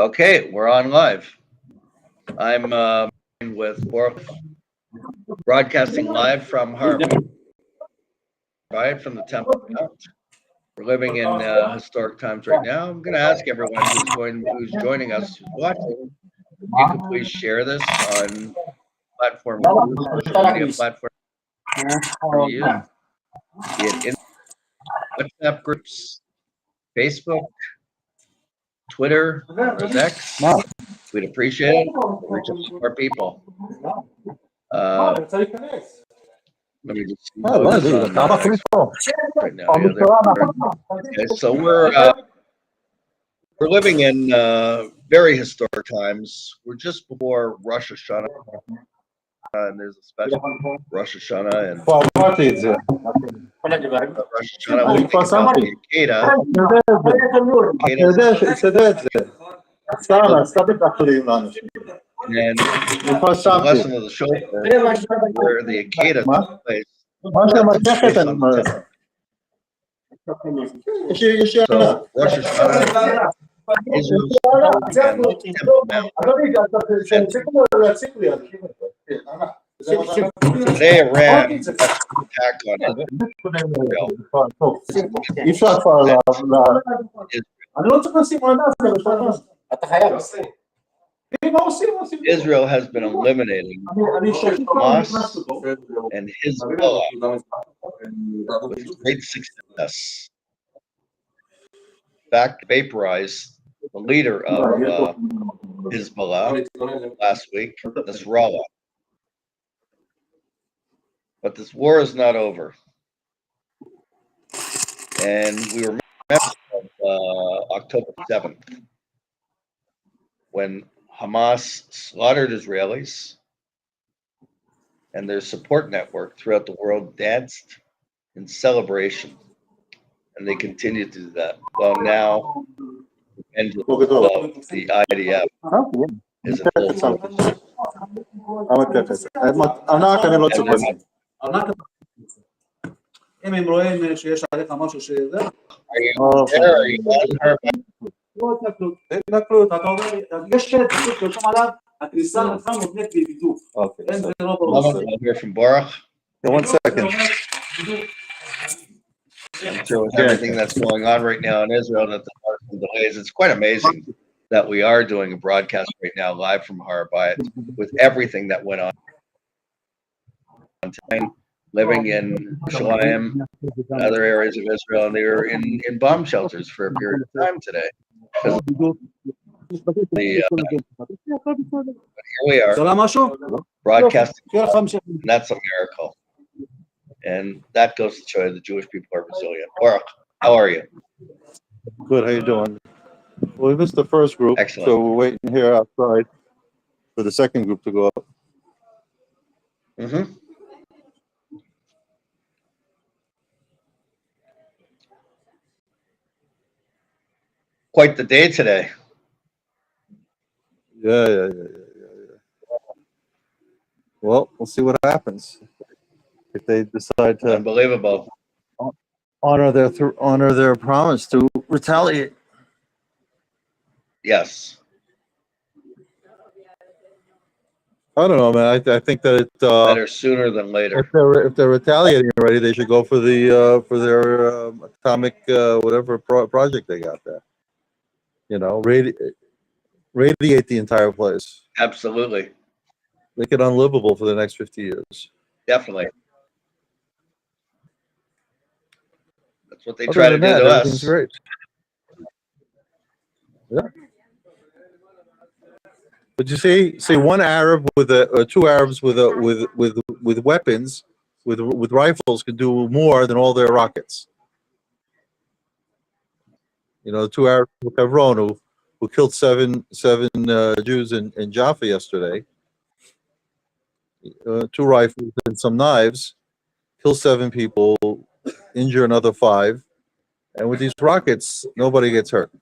Okay, we're on live. I'm with Baruch, broadcasting live from Harvard, right from the Temple Mount. We're living in historic times right now. I'm going to ask everyone who's joining us, who's watching, if you could please share this on platform, social media platform you use, be it in WhatsApp groups, Facebook, Twitter, or X. We'd appreciate it. Reach out to more people. Let me just see what's on right now. Okay, so we're living in very historic times. We're just before Rosh Hashanah, and there's a special Rosh Hashanah and Rosh Hashanah. We think about the Akeda. And the lesson of the show where the Akeda took place. So Rosh Hashanah, Israel's today Iran attack on Israel has been eliminating Hamas and Hezbollah with great success. In fact, vaporized the leader of Hezbollah last week, Nasrallah. But this war is not over. And we remember October 7th, when Hamas slaughtered Israelis and their support network throughout the world danced in celebration. And they continue to do that. Well, now, the end of the IDF is in full focus. I'll hear from Baruch. One second. I'm sure with everything that's going on right now in Israel, that there are some delays. It's quite amazing that we are doing a broadcast right now live from Harvard with everything that went on tonight, living in Shalim and other areas of Israel, and they were in bomb shelters for a period of time today. But here we are broadcasting, and that's a miracle. And that goes to show you the Jewish people are resilient. Baruch, how are you? Good. How you doing? Well, we missed the first group. Excellent. So we're waiting here outside for the second group to go up. Mm-hmm. Quite the day today. Yeah. Well, we'll see what happens if they decide to Unbelievable. honor their promise to retaliate. Yes. I don't know, man. I think that Better sooner than later. if they're retaliating already, they should go for their atomic whatever project they got there. You know, radiate the entire place. Absolutely. Make it unlivable for the next 50 years. Definitely. That's what they try to do to us. Everything's great. Yeah. But you see one Arab with two Arabs with weapons, with rifles could do more than all their rockets. You know, the two Arabs with Hebron who killed seven Jews in Jaffa yesterday. 2 rifles and some knives, kill 7 people, injure another 5, and with these rockets, nobody gets hurt.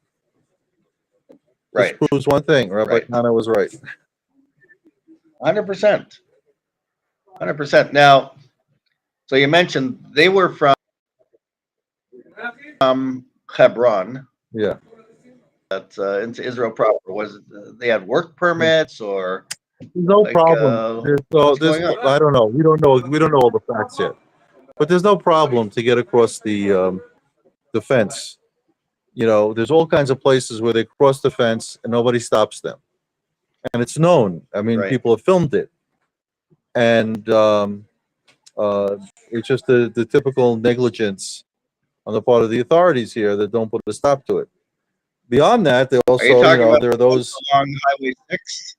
Right. This proves one thing: Rabbi Kana was right. 100%. 100%. Now, so you mentioned they were from Hebron. Yeah. into Israel proper? Was it they had work permits or No like problem. what's going on? I don't know. We don't know. We don't know all the facts yet. But there's no problem to get across the fence. You know, there's all kinds of places where they cross the fence and nobody stops them, and it's known. I mean, Right. people have filmed it, and it's just the typical negligence on the part of the authorities here that don't put a stop to it. Beyond that, they Are you also, talking about there are those. along Highway 6?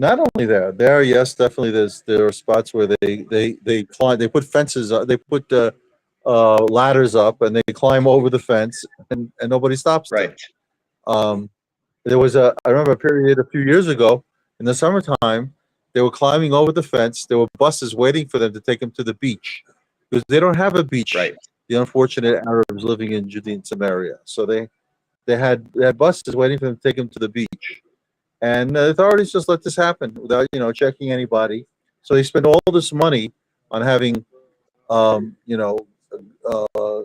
Not only there, yes, definitely. There are spots where they climb, they put fences up, they put ladders up, and they climb over the fence, and nobody stops them. Right. Um, there was I remember a period a few years ago in the summertime, they were climbing over the fence. There were buses waiting for them to take them to the beach because they don't have a beach. Right. The unfortunate Arabs living in Judea and Samaria, so they had buses waiting for them to take them to the beach. And the authorities just let this happen without, checking anybody. So they spend all this money on having, um, you know, uh,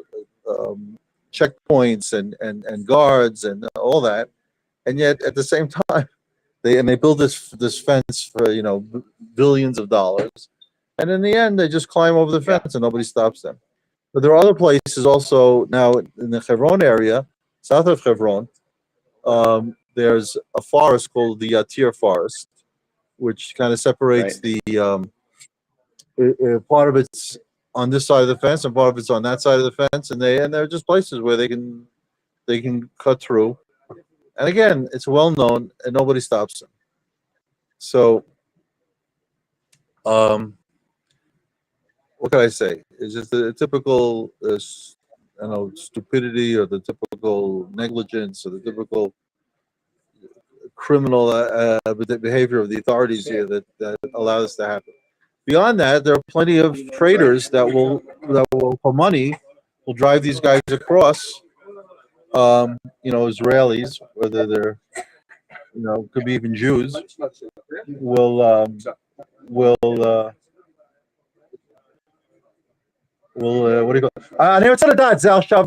checkpoints and guards and all that, and yet at the same time, they build this fence for billions of dollars, and in the end, they just climb over the Yeah. fence and nobody stops them. But there are other places also now in the Hebron area, south of Hebron. There's a forest called the Yatir Forest, which kind of separates Right. the part of it's on this side of the fence and part of it's on that side of the fence, and there are just places where they can cut through. And again, it's well known and nobody stops them. So, um, what can I say? It's just a typical, I don't know, stupidity or the typical negligence or the typical criminal behavior of the authorities here that allow this to happen. Beyond that, there are plenty of traders that will for money will drive these guys across. Israelis, whether they're could be even Jews, will what do you call? אני רוצה לדעת, זה עכשיו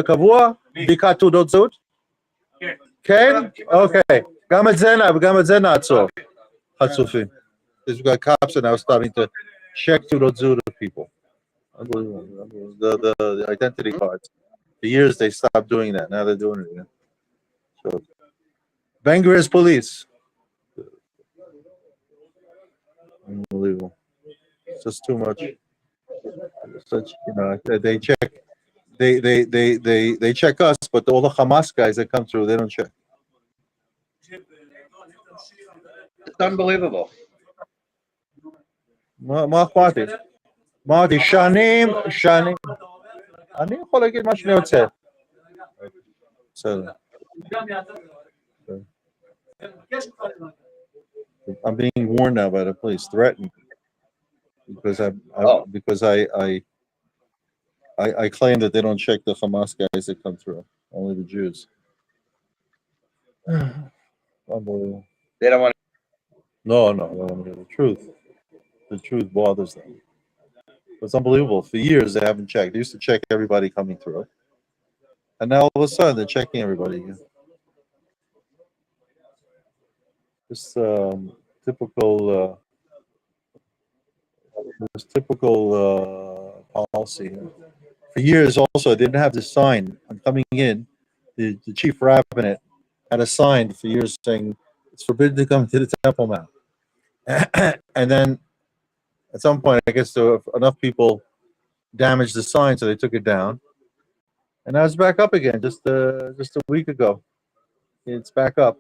קבוע? בדיקת תעודות זהות? כן? אוקיי. גם את זה נעצור. חצופים. These got cops are now starting to check tעודות זהות of people. Unbelievable. The identity cards. For years they stopped doing that. Now they're doing it again. So, Bangor's police. Unbelievable. It's just too much. Such they check. They check us, but all the Hamas guys that come through, they don't check. It's unbelievable. מה אכפת לי? אמרתי, שנים. אני יכול להגיד מה שאני רוצה. בסדר. I'm being warned now by the police, threatened, because I claim that they don't check the Hamas guys that come through, only the Jews. Unbelievable. They don't want No, the truth. The truth bothers them. It's unbelievable. For years they haven't checked. They used to check everybody coming through, and now all of a sudden they're checking everybody again. This typical policy. For years, also, they didn't have the sign. I'm coming in. The chief rabbinate had a sign for years saying it's forbidden to come to the Temple Mount. And then at some point, I guess enough people damaged the sign, so they took it down. And now it's back up again. Just a week ago, it's back up.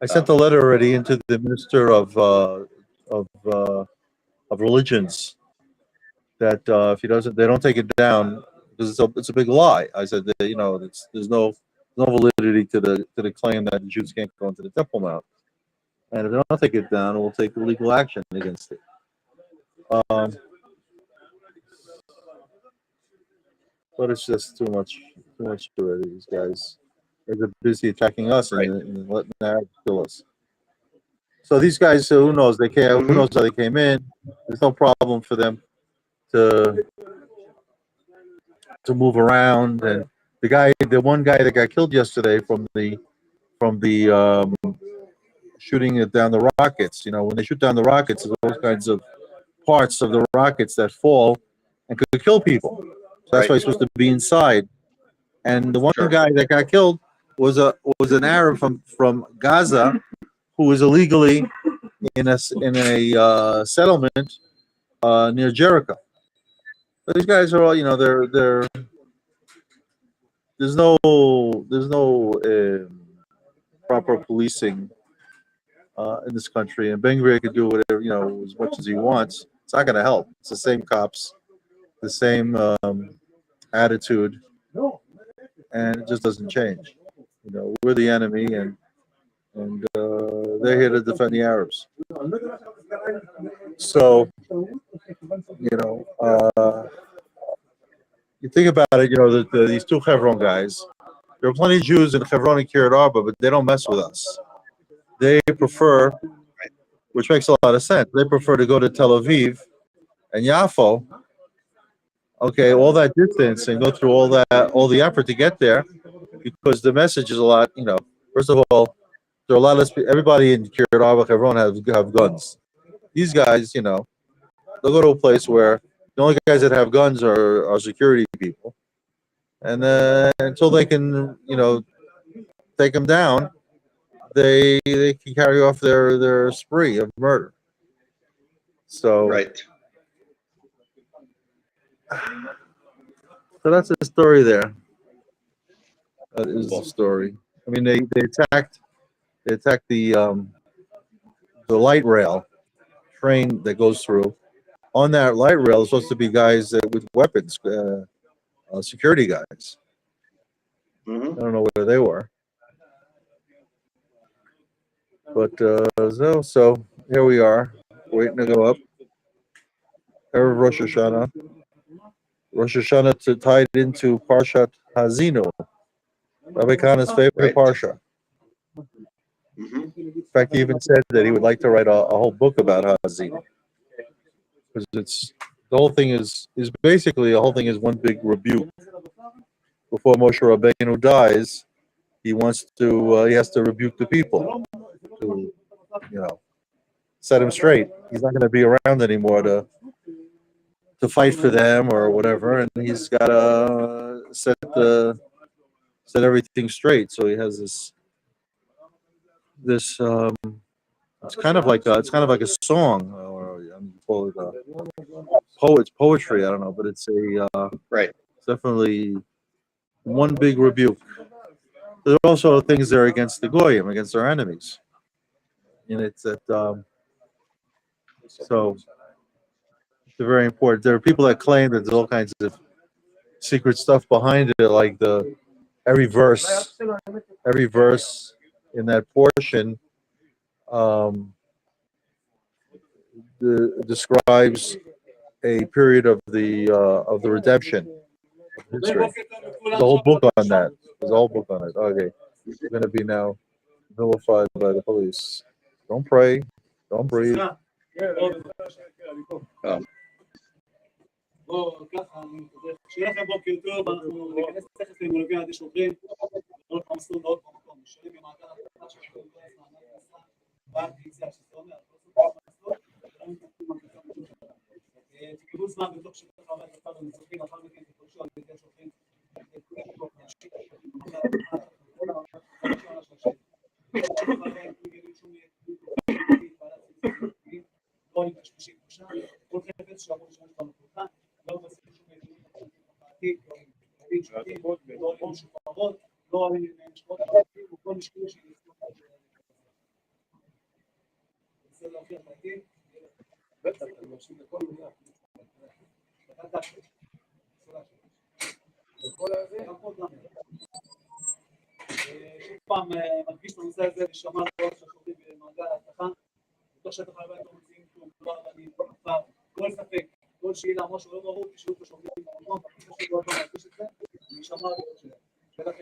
I sent a letter already into the minister of religions that if he doesn't, they don't take it down because it's a big lie. I said that there's no validity to the claim that Jews can't go into the Temple Mount, and if they don't take it down, we'll take legal action against it. But it's just too much already. These guys are busy attacking us and letting the Arabs kill us. So these guys, who knows? They care. Who knows how they came in? There's no problem for them to move around the one guy that got killed yesterday from the shooting it down the rockets. You know, when they shoot down the rockets, there's all kinds of parts of the rockets that fall and could kill people. So that's why he's supposed to be inside. And the one Sure. guy that got killed was an Arab from Gaza who was illegally in a settlement near Jericho. So these guys are all, you know, they're there's no proper policing in this country, and Ben Gvir can do whatever, you know, as much as he wants. It's not going to help. It's the same cops, the same attitude, and it just doesn't change. You know, we're the enemy, and they're here to defend the Arabs. So, you know, you think about it. You know, these two Hebron guys. There are plenty of Jews in Hebron and Kiryat Arba, but they don't mess with us. They prefer, which makes a lot of sense. They prefer to go to Tel Aviv and Yaffo. Okay, all that distance and go through all the effort to get there, because the message is a lot. You know, first of all, there are a lot of everybody in Kiryat Arba, Hebron have guns. These guys, you know, they'll go to a place where the only guys that have guns are security people, and until they can, you know, take them down, they can carry off their spree of murder. So, Right. so that's the story there. That is the story. I mean, they attacked the light rail train that goes through. On that light rail, there's supposed to be guys with weapons, security guys. Hmm. I don't know where they were, but so here we are, waiting to go up. Erev Rosh Hashanah. Rosh Hashanah tied into Parshat Hazinu, Rabbi Khan's favorite Right. parsha. Hmm. In fact, he even said that he would like to write a whole book about Hazinu, because it's the whole thing is basically the whole thing is one big rebuke. Before Moshe Rabbeinu dies, he has to rebuke the people to, you know, set him straight. He's not going to be around anymore to fight for them or whatever, and he's got to set everything straight. So he has this it's kind of like a song, or call it poetry. I don't know, but it's Right. definitely one big rebuke. There are also things that are against the goyim, against our enemies, and it's that so they're very important. There are people that claim that there's all kinds of secret stuff behind it, like every verse, every verse in that portion describes a period of the redemption history. There's a whole book on that. There's a whole book on it. Okay, we're going to be now vilified by the police. Don't pray. Don't breathe. Oh. שיהיה לכם בוקר טוב, אנחנו ניכנס תכף למולגי עדי שוטרים, עוד פעם מסלול ועוד פעם מקום, נשארים במעגל התחלה של כל הזמן, ועד ביציאה שזה אומר, תקבלו זמן בתוך שטח הבית אחד המצוקים, אחר מכן תפרשו על ידי שוטרים, לא נתשפשים פשוט, כל חפץ שאמור לשמור במקוחה, לא בסופו שום לא עולים משופרות, לא עולים משפחות, כל משקיע שינסו זה להוכיח לעתיד, בטח, אני מרשים לכל מילה. וכל הזה, הכל גם. שוב פעם, מדגיש את הנושא הזה, ושמע כל שחורים במעגל ההבטחה, בתוך שטח הבית לא מציעים כלום, כבר אני כבר, כל ספק, כל שאלה, משהו לא ברור, תשאלו את השופטים במקום, תשאלו אותו להדגיש את זה, אני שמע לראות שלהם.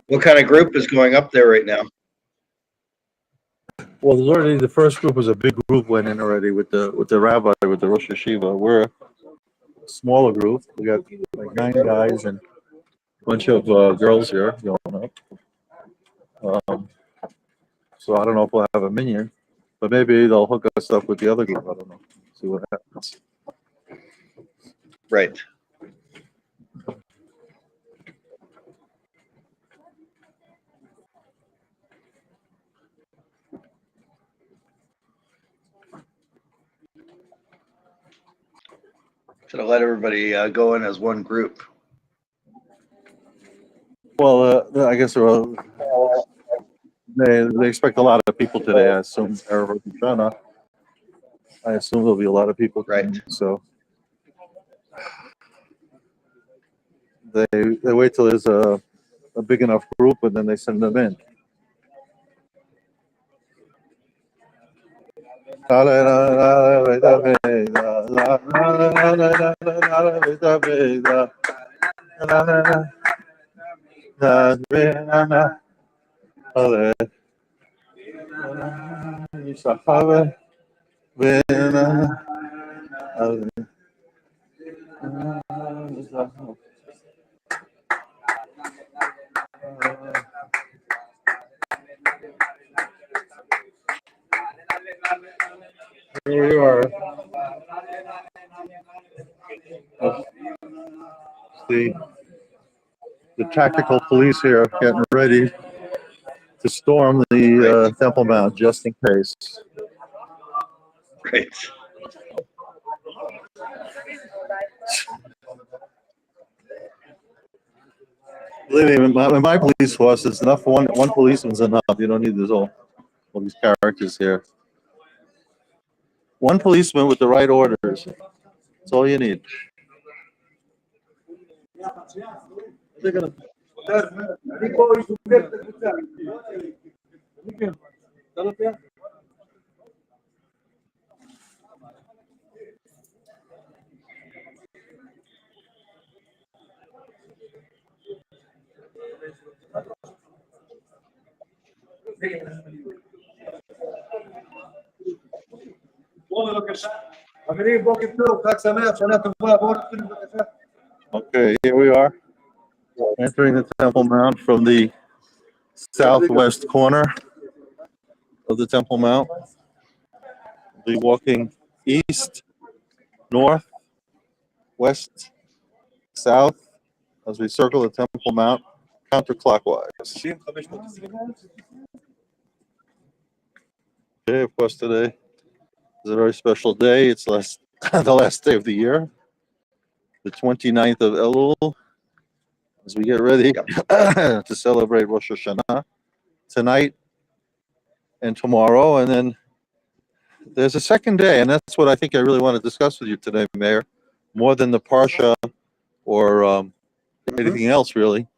What kind of group is going up there right now? Well, there's already the first group was a big group went in already with the rabbi, with the Rosh Yeshiva. We're a smaller group. We got like 9 guys, and bunch of girls here going up. So I don't know if we'll have a minion, but maybe they'll hook us up with the other group. I don't know. See what happens. Right. Should have let everybody go in as one group. Well, I guess they expect a lot of people today. I assume Erev Rosh Hashanah. I assume there'll be a lot of people. Right. So they wait till there's a big enough group and then they send them in. Here we are. The tactical police here getting ready to storm the Temple Mount just in case. Right. Believe me, in my police force, it's enough. One policeman's enough. You don't need this all these characters here. One policeman with the right orders. That's all you need. Okay, here we are, entering the Temple Mount from the southwest corner of the Temple Mount. We'll be walking east, north, west, south as we circle the Temple Mount counterclockwise. Okay, of course, today is a very special day. It's the last day of the year, the 29th of Elul, as we get ready to celebrate Rosh Hashanah tonight and tomorrow. And then there's a second day, and that's what I think I really want to discuss with you today, Meir, more than the Parsha or anything else, really,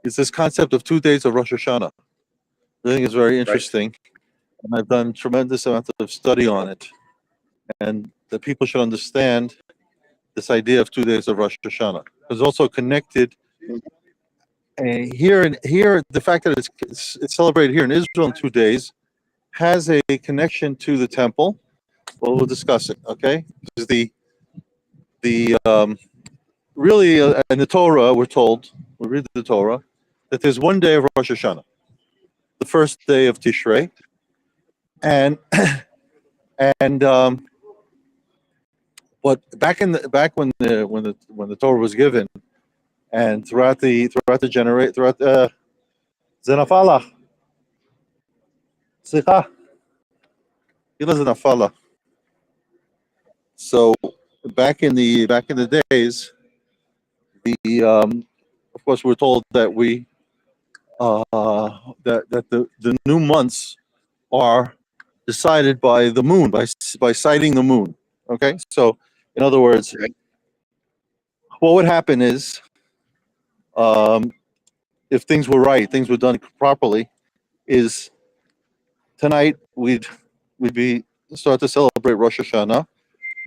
is this concept of 2 days of Rosh Hashanah. I think it's very interesting, and I've done tremendous amounts of study on it, and that people should understand this idea of 2 days of Rosh Hashanah. It's also connected here, the fact that it's celebrated here in Israel in 2 days has a connection to the temple. Well, we'll discuss it, okay? Because really in the Torah, we're told, we read the Torah, that there's 1 day of Rosh Hashanah, the first day of Tishrei, and but back when the Torah was given, and throughout the Zenafala, Sikha, Zenafala. So back in the days, of course we're told that that the new months are decided by the moon, by sighting the moon. Okay, so in other words, what would happen is, if things were right, things were done properly, is tonight we'd start to celebrate Rosh Hashanah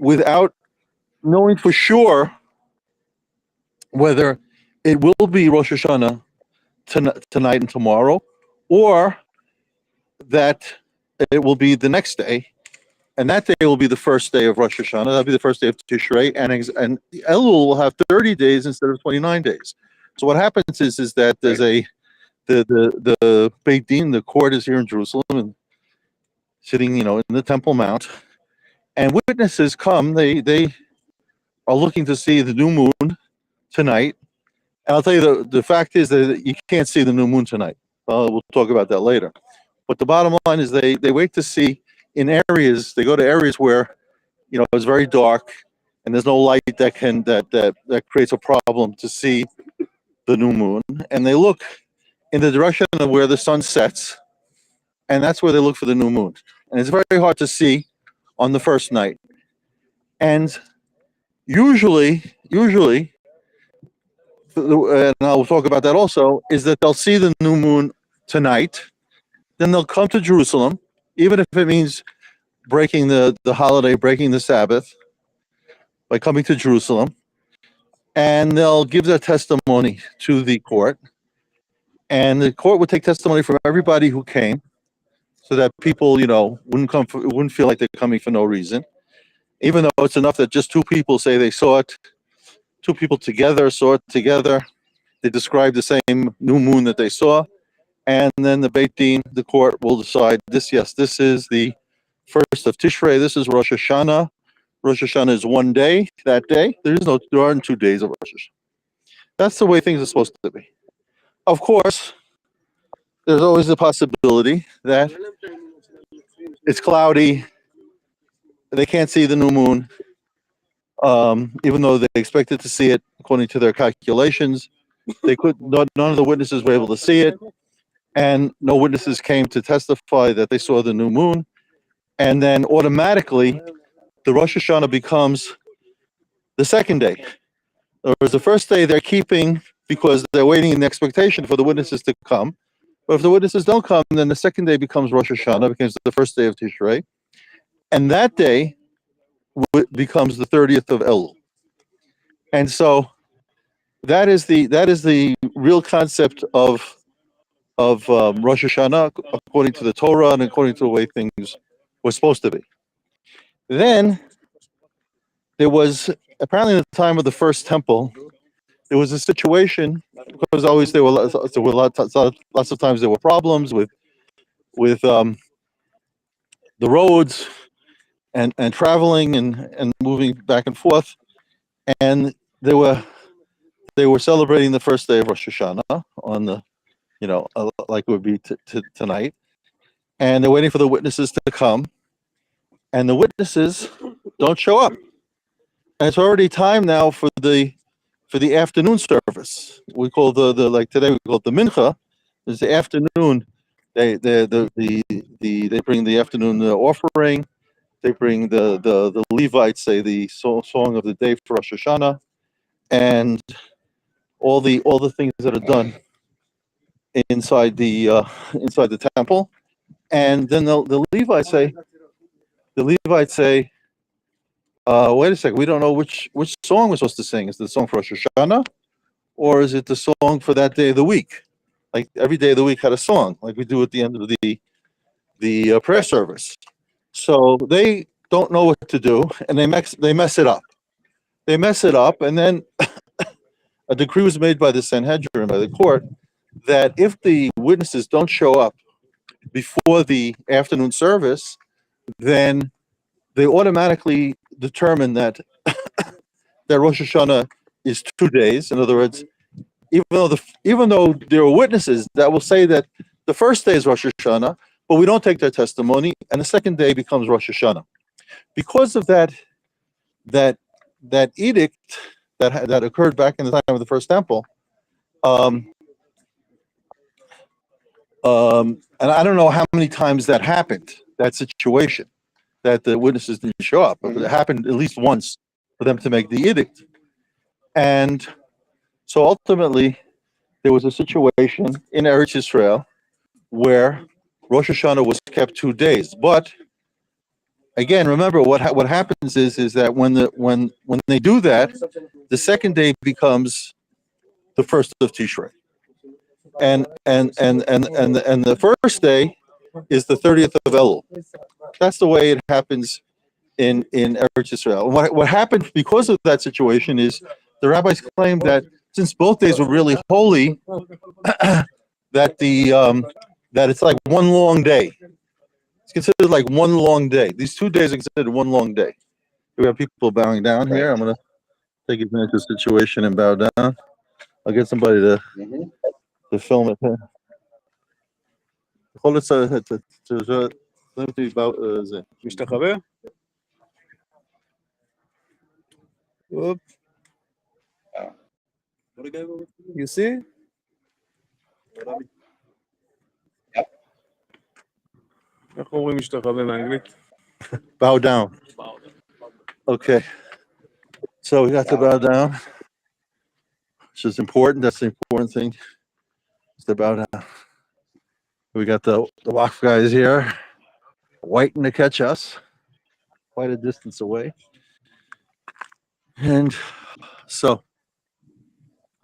without knowing for sure whether it will be Rosh Hashanah tonight and tomorrow, or that it will be the next day, and that day will be the first day of Rosh Hashanah. That'll be the first day of Tishrei, and Elul will have 30 days instead of 29 days. So what happens is that there's the Beit Din, the court is here in Jerusalem and sitting, in the Temple Mount, and witnesses come. They are looking to see the new moon tonight. And I'll tell you the fact is that you can't see the new moon tonight. We'll talk about that later. But the bottom line is they wait to see in areas. They go to areas where it's very dark and there's no light that creates a problem to see the new moon. And they look in the direction of where the sun sets, and that's where they look for the new moon. And it's very hard to see on the first night. And usually, and I'll talk about that also, is that they'll see the new moon tonight, then they'll come to Jerusalem, even if it means breaking the holiday, breaking the Sabbath, by coming to Jerusalem, and they'll give their testimony to the court, and the court would take testimony from everybody who came, so that people, wouldn't feel like they're coming for no reason, even though it's enough that just two people say they saw it. Two people together saw it together. They describe the same new moon that they saw, and then the Beit Din, the court, will decide this is the first of Tishrei. This is Rosh Hashanah. Rosh Hashanah is one day. That day, there aren't 2 days of Rosh Hashanah. That's the way things are supposed to be. Of course, there's always the possibility that it's cloudy. They can't see the new moon. Even though they expected to see it according to their calculations, none of the witnesses were able to see it, and no witnesses came to testify that they saw the new moon. And then automatically, the Rosh Hashanah becomes the second day. Whereas the first day they're keeping because they're waiting in expectation for the witnesses to come. But if the witnesses don't come, then the second day becomes Rosh Hashanah, becomes the first day of Tishrei, and that day becomes the 30th of Elul. And so that is the real concept of Rosh Hashanah according to the Torah and according to the way things were supposed to be. Then there was apparently at the time of the first temple, there was a situation because always there were lots of times there were problems with the roads and traveling and moving back and forth, and they were celebrating the first day of Rosh Hashanah on the like it would be tonight, and they're waiting for the witnesses to come, and the witnesses don't show up, and it's already time now for the afternoon service. We call the like today we call it the mincha. It's the afternoon. They bring the afternoon offering. They bring the Levites say the song of the day for Rosh Hashanah, and all the things that are done inside the temple, and then the Levites say, wait a second, we don't know which song we're supposed to sing. Is it the song for Rosh Hashanah, or is it the song for that day of the week? Like every day of the week had a song, like we do at the end of the prayer service. So they don't know what to do, and they mess it up. They mess it up, and then a decree was made by the Sanhedrin, by the court, that if the witnesses don't show up before the afternoon service, then they automatically determine that Rosh Hashanah is 2 days. In other words, even though there are witnesses that will say that the first day is Rosh Hashanah, but we don't take their testimony, and the second day becomes Rosh Hashanah. Because of that edict that occurred back in the time of the first temple, and I don't know how many times that happened, that situation, that the witnesses didn't show up, but it happened at least once for them to make the edict. And so ultimately, there was a situation in Eretz Yisrael where Rosh Hashanah was kept 2 days. But again, remember what happens is that when they do that, the second day becomes the first of Tishrei, and the first day is the 30th of Elul. That's the way it happens in Eretz Yisrael. What happened because of that situation is the rabbis claimed that since both days were really holy, that that it's like one long day. It's considered like one long day. These 2 days are considered one long day. We have people bowing down here. I'm gonna take advantage of the situation and bow down. I'll get somebody to film it. יכול זה. משתחווה? Whoop. You see? איך אומרים משתחווה באנגלית? Bow down. Okay. So we got to bow down, which is important. That's the important thing. Is to bow down. We got the WAF guys here, waiting to catch us, quite a distance away. And so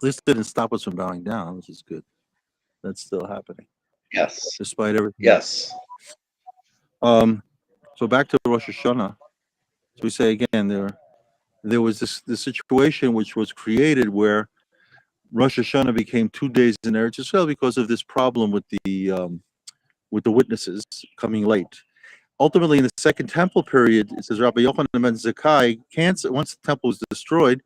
this didn't stop us from bowing down, which is good. That's still happening. Yes. Despite everything. Yes. So back to Rosh Hashanah. So we say again, there was this situation which was created where Rosh Hashanah became 2 days in Eretz Yisrael because of this problem with the witnesses coming late. Ultimately, in the Second Temple period, it says Rabbi Yochanan ben Zakkai canceled once the temple was destroyed.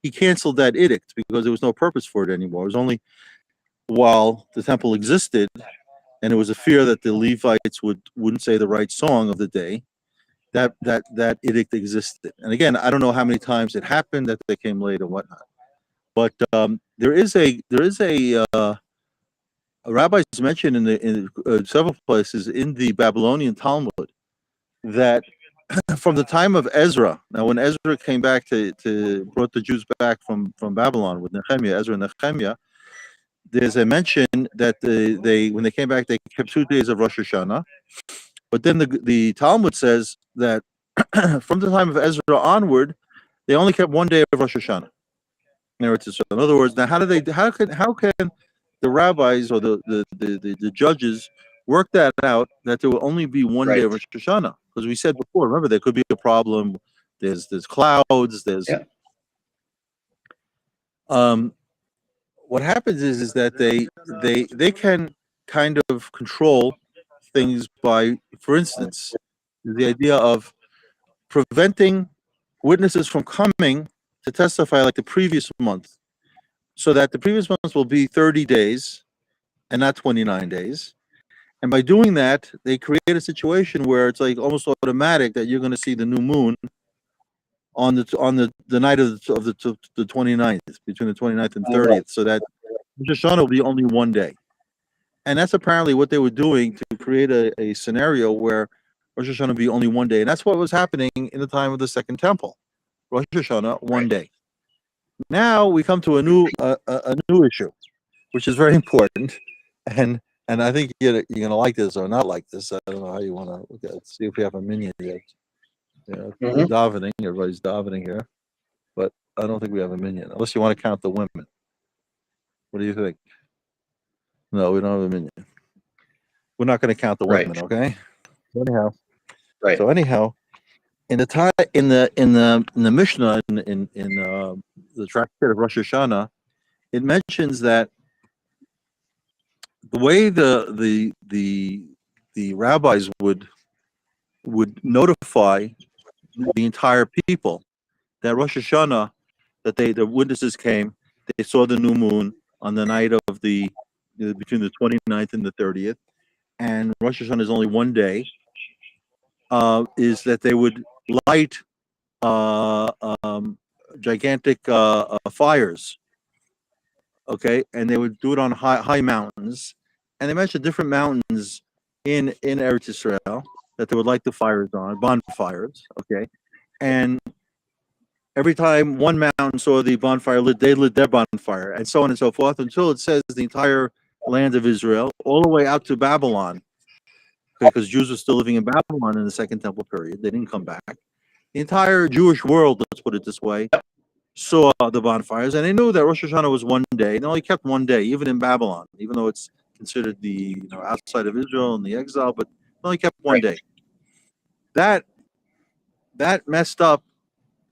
He canceled that edict because there was no purpose for it anymore. It was only while the temple existed, and there was a fear that the Levites wouldn't say the right song of the day, that edict existed. And again, I don't know how many times it happened that they came late or whatnot, but there is a rabbis mentioned in several places in the Babylonian Talmud that from the time of Ezra. Now, when Ezra came back to brought the Jews back from Babylon with Nehemiah, Ezra and Nehemiah, there's a mention that when they came back, they kept 2 days of Rosh Hashanah. But then the Talmud says that from the time of Ezra onward, they only kept 1 day of Rosh Hashanah. In other words, now how can the rabbis or the judges work that out, that there will only be 1 day of Rosh Hashanah? Because we said before, remember, there could be a problem. There's clouds. What happens is that they can kind of control things by, for instance, the idea of preventing witnesses from coming to testify like the previous month, so that the previous month will be 30 days and not 29 days. And by doing that, they create a situation where it's like almost automatic that you're going to see the new moon on the night of the 29th, between the 29th and 30th, so that Rosh Hashanah will be only 1 day. And that's apparently what they were doing to create a scenario where Rosh Hashanah would be only 1 day. And that's what was happening in the time of the Second Temple. Rosh Hashanah, 1 day. Now we come to a new issue, which is very important, and I think you're gonna like this or not like this. I don't know how you want to look at it. See if we have a minyan yet. We're davening. Everybody's davening here, but I don't think we have a minyan, unless you want to count the women. What do you think? No, we don't have a minyan. We're not going to count the women, okay? Anyhow, So anyhow, in the Mishnah in the tractate of Rosh Hashanah, it mentions that the way the rabbis would notify the entire people that Rosh Hashanah, that the witnesses came, they saw the new moon on the night of between the 29th and the 30th, and Rosh Hashanah is only 1 day, is that they would light gigantic fires, okay, and they would do it on high mountains, and they mentioned different mountains in Eretz Yisrael that they would light the fires on, bonfires, okay, and every time one mountain saw the bonfire lit, they lit their bonfire, and so on and so forth, until it says the entire land of Israel, all the way out to Babylon, because Jews were still living in Babylon in the Second Temple period. They didn't come back. The entire Jewish world, let's put it this way, saw the bonfires, and they knew that Rosh Hashanah was 1 day. They only kept 1 day, even in Babylon, even though it's considered outside of Israel and the exile, but they only kept 1 day. That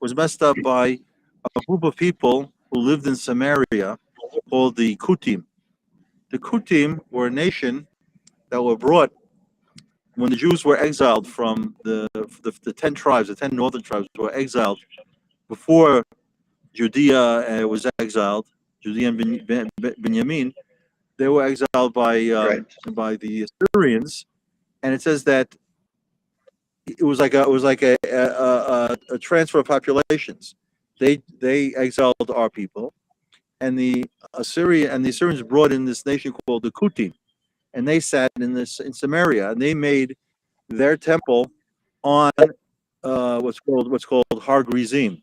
was messed up by a group of people who lived in Samaria called the Kutim. The Kutim were a nation that were brought when the Jews were exiled from the 10 tribes, the 10 northern tribes were exiled before Judea was exiled, Judea and Benjamin. They were exiled by the Assyrians, and it says that it was like a transfer of populations. They exiled our people, and the Assyrians brought in this nation called the Kutim, and they sat in Samaria, and they made their temple on what's called Har Gerizim.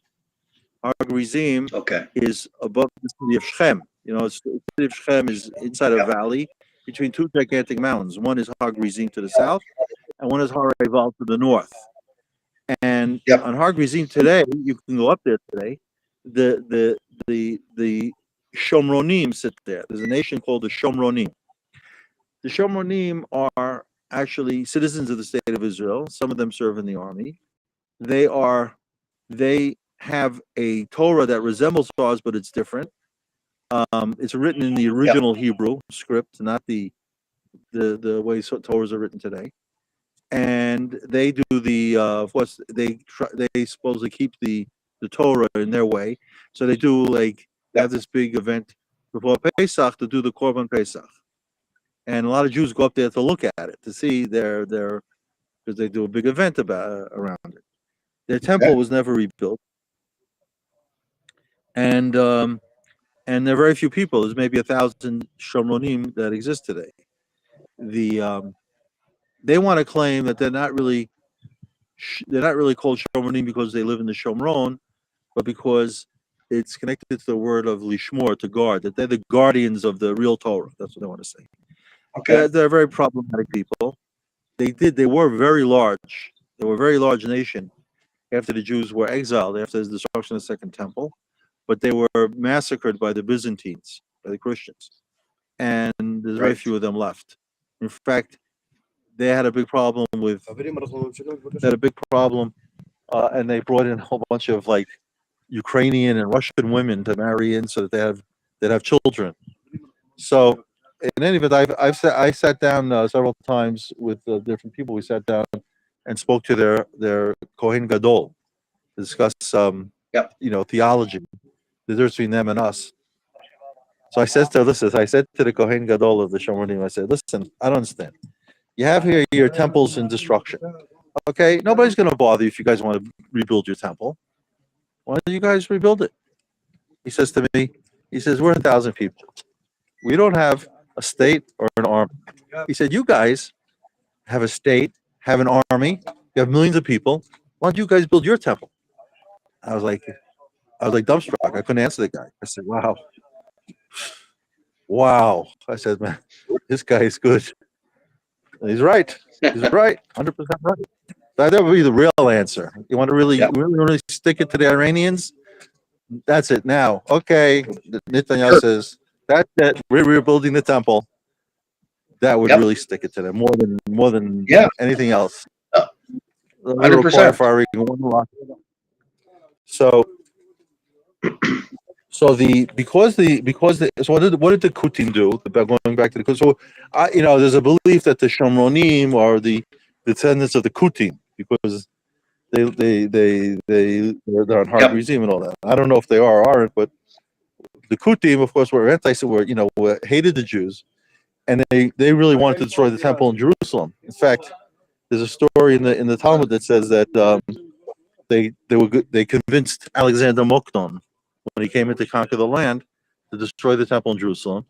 Har Gerizim is above the city of Shechem. You know, the city of Shechem is inside a valley between two gigantic mountains. One is Har Gerizim to the south, and one is Har Eval to the north. And on Har Gerizim today, you can go up there today. The Shomronim sit there. There's a nation called the Shomronim. The Shomronim are actually citizens of the state of Israel. Some of them serve in the army. They have a Torah that resembles ours, but it's different. It's written in the original Hebrew script, not the way Torahs are written today. And they do they supposedly keep the Torah in their way. So they have this big event before Pesach to do the Korban Pesach. And a lot of Jews go up there to look at it, to see because they do a big event around it. Their temple was never rebuilt. And there are very few people. There's maybe 1,000 Shomronim that exist today. They want to claim that they're not really called Shomronim because they live in the Shomron, but because it's connected to the word of lishmor, to guard, that they're the guardians of the real Torah. That's what they want to say. Okay. They're very problematic people. They were very large. They were a very large nation after the Jews were exiled, after the destruction of the Second Temple. But they were massacred by the Byzantines, by the Christians. And there's very few of them left. In fact, they had a big problem and they brought in a whole bunch of Ukrainian and Russian women to marry in so that they'd have children. So in any event, I sat down several times with different people. We sat down and spoke to their Kohen Gadol to discuss theology, the difference between them and us. So I said to the Kohen Gadol of the Shomronim, I said, listen, I don't understand. You have here your temples in destruction. Okay, nobody's going to bother you if you guys want to rebuild your temple. Why don't you guys rebuild it? He says to me, we're 1,000 people. We don't have a state or an army. He said, you guys have a state, have an army, you have millions of people. Why don't you guys build your temple? I was like dumbstruck. I couldn't answer the guy. I said, wow. I said, man, this guy is good. And he's right. He's right. 100% right. That would be the real answer. You want to really stick it to the Iranians? That's it now. Okay. Netanyahu says, that's it. We're rebuilding the temple. That would really stick it to them more than anything else. 100%. So what did the Kutim do? Going back to there's a belief that the Shomronim are the descendants of the Kutim because they're on Har Gerizim and all that. I don't know if they are or aren't, but the Kutim, of course, were hated the Jews, and they really wanted to destroy the temple in Jerusalem. In fact, there's a story in the Talmud that says that they convinced Alexander Mokdon when he came in to conquer the land to destroy the temple in Jerusalem,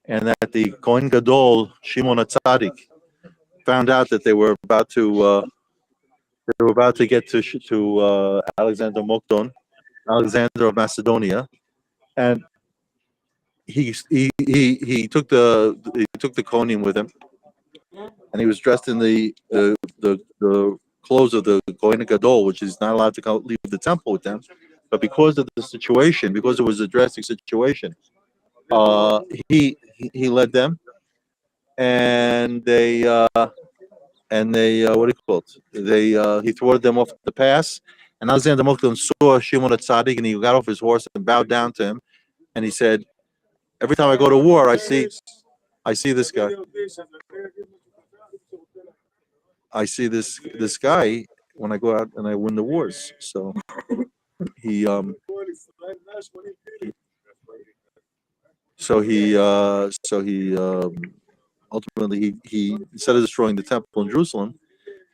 and that the Kohen Gadol Shimon HaTzadik found out that they were about to get to Alexander Mokdon, Alexander of Macedonia, and he took the Kohanim with him, and he was dressed in the clothes of the Kohen Gadol, which is not allowed to leave the temple with them. But because of the situation, because it was a drastic situation, he led them, and they what do you call it? He thwarted them off the pass, and Alexander Mokdon saw Shimon HaTzadik, and he got off his horse and bowed down to him and he said, every time I go to war, I see this guy. I see this guy when I go out and I win the wars. So he ultimately he instead of destroying the temple in Jerusalem,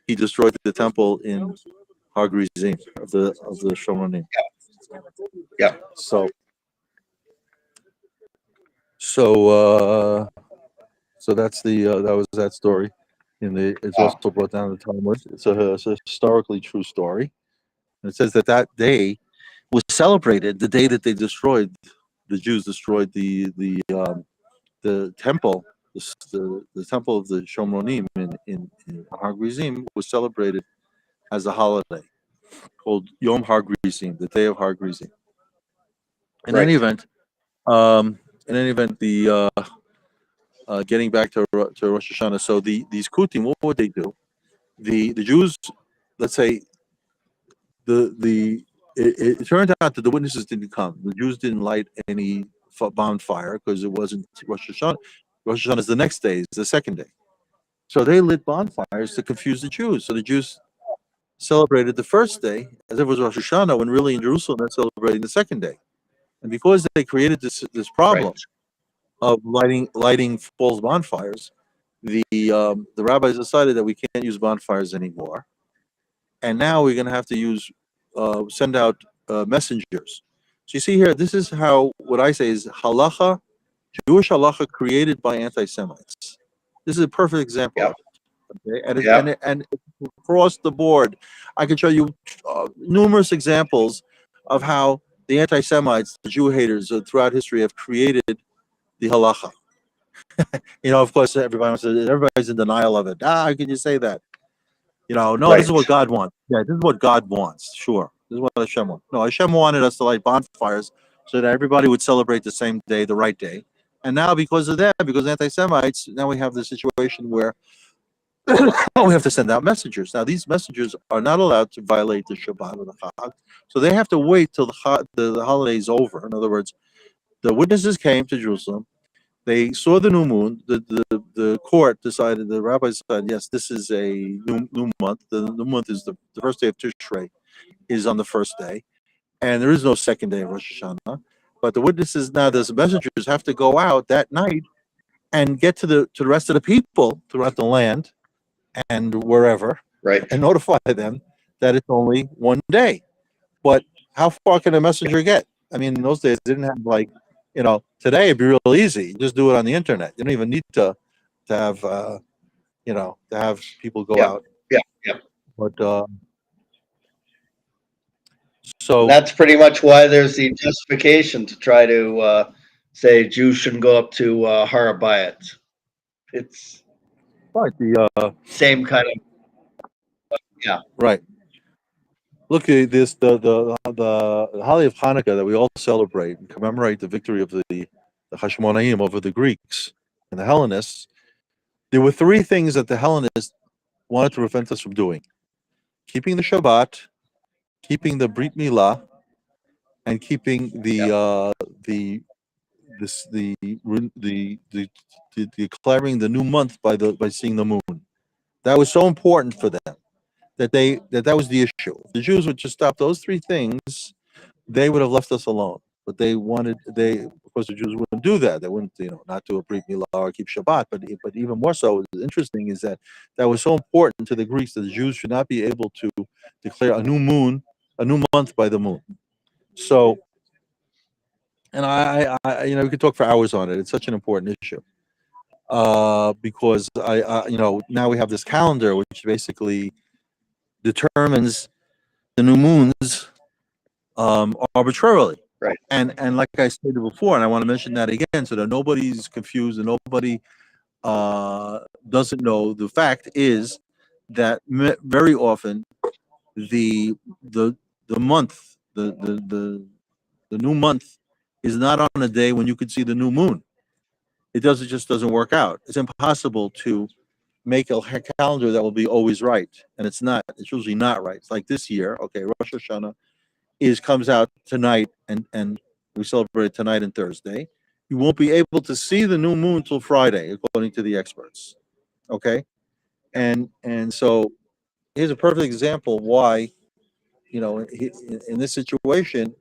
he destroyed the temple in Har Gerizim of the Shomronim. Yeah. So that's that was that story. It's also brought down in the Talmud. It's a historically true story. And it says that day was celebrated, the day that the Jews destroyed the temple, the temple of the Shomronim in Har Gerizim was celebrated as a holiday called Yom Har Gerizim, the day of Har Gerizim. In any event, the getting back to Rosh Hashanah. So these Kutim, what would they do? The Jews, let's say, it turned out that the witnesses didn't come. The Jews didn't light any bonfire because it wasn't Rosh Hashanah. Rosh Hashanah is the next day, it's the second day. So they lit bonfires to confuse the Jews. So the Jews celebrated the first day as if it was Rosh Hashanah, when really in Jerusalem they're celebrating the second day. And because they created this problem of lighting false bonfires, the rabbis decided that we can't use bonfires anymore, and now we're going to have to send out messengers. So you see here, this is how what I say is halacha, Jewish halacha created by anti-Semites. This is a perfect example. Yeah. Okay? And across the board, I can show you numerous examples of how the anti-Semites, the Jew haters throughout history, have created the halacha. Of course, everybody's in denial of it. How can you say that? No, this is what God wants. Yeah, this is what God wants. Sure, this is what Hashem wants. No, Hashem wanted us to light bonfires so that everybody would celebrate the same day, the right day. And now, because of that, because anti-Semites, now we have the situation where we have to send out messengers. Now, these messengers are not allowed to violate the Shabbat or the Chag, so they have to wait till the holiday is over. In other words, the witnesses came to Jerusalem. They saw the new moon. The court decided, the rabbis decided, yes, this is a new month. The new month is the first day of Tishrei, is on the first day, and there is no second day of Rosh Hashanah. But the witnesses now, the messengers, have to go out that night and get to the rest of the people throughout the land and wherever, and notify them that it's only one day. But how far can a messenger get? I mean, in those days, they didn't have today it'd be real easy. You just do it on the internet. You don't even need to have to have people go out. Yeah. But so that's pretty much why there's the justification to try to say Jews shouldn't go up to Har Bayit. It's right, the same kind of right. Look at this, the Holiday of Hanukkah that we all celebrate and commemorate the victory of the Hashmonaim over the Greeks and the Hellenists. There were three things that the Hellenists wanted to prevent us from doing: keeping the Shabbat, keeping the Brit Milah, and keeping declaring the new month by seeing the moon. That was so important for them that was the issue. If the Jews would just stop those three things, they would have left us alone. But of course, the Jews wouldn't do that. They wouldn't, not do a Brit Milah or keep Shabbat. But even more so, what's interesting is that was so important to the Greeks that the Jews should not be able to declare a new month by the moon. So, and I we could talk for hours on it. It's such an important issue because now we have this calendar which basically determines the new moons arbitrarily. Right. And like I stated before, and I want to mention that again so that nobody's confused and nobody doesn't know. The fact is that very often the month, the new month is not on a day when you could see the new moon. It just doesn't work out. It's impossible to make a calendar that will be always right, and it's not. It's usually not right. It's like this year. Okay, Rosh Hashanah comes out tonight, and We celebrate tonight and Thursday. You won't be able to see the new moon till Friday, according to the experts. Okay, and so here's a perfect example why, in this situation,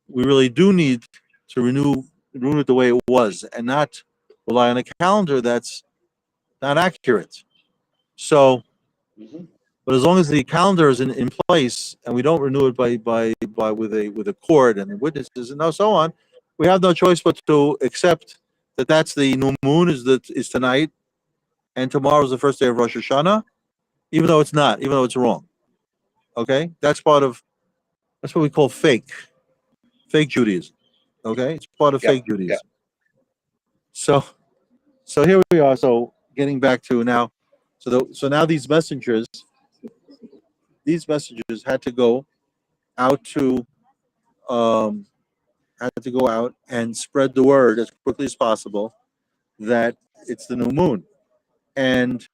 we really do need to renew it the way it was, and not rely on a calendar that's not accurate. So, Mhm. but as long as the calendar is in place and we don't renew it by with a court and witnesses and so on, we have no choice but to accept that that's the new moon is tonight, and tomorrow is the first day of Rosh Hashanah, even though it's not, even though it's wrong. Okay, that's what we call fake Judaism. Okay, it's part of Yeah, fake yeah. Judaism. So here we are. So getting back to now, so now these messages had to go out to um, had to go out and spread the word as quickly as possible that it's the new moon, and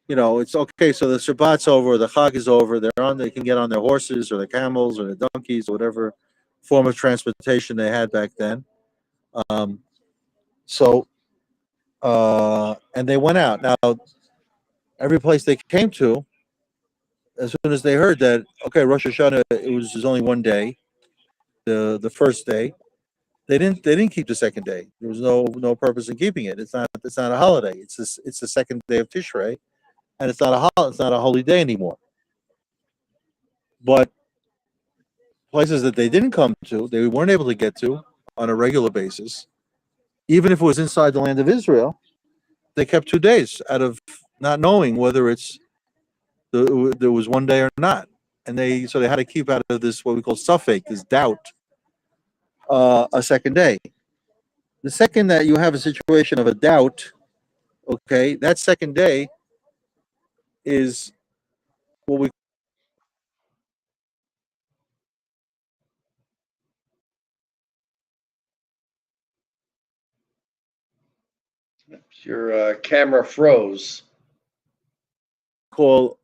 it's okay. So the Shabbat's over, the Chag is over. They can get on their horses or their camels or their donkeys or whatever form of transportation they had back then. Um, so and they went out. Now every place they came to, as soon as they heard that, okay, Rosh Hashanah, it was only one day, the first day. They didn't keep the second day. There was no purpose in keeping it. It's not a holiday. It's the second day of Tishrei, and it's not a holy day anymore. But places that they didn't come to, they weren't able to get to on a regular basis, even if it was inside the land of Israel. They kept 2 days out of not knowing whether there was one day or not, and they had to keep out of this what we call suffix, this doubt, a second day. The second that you have a situation of a doubt, okay, that second day is what we Your camera froze. call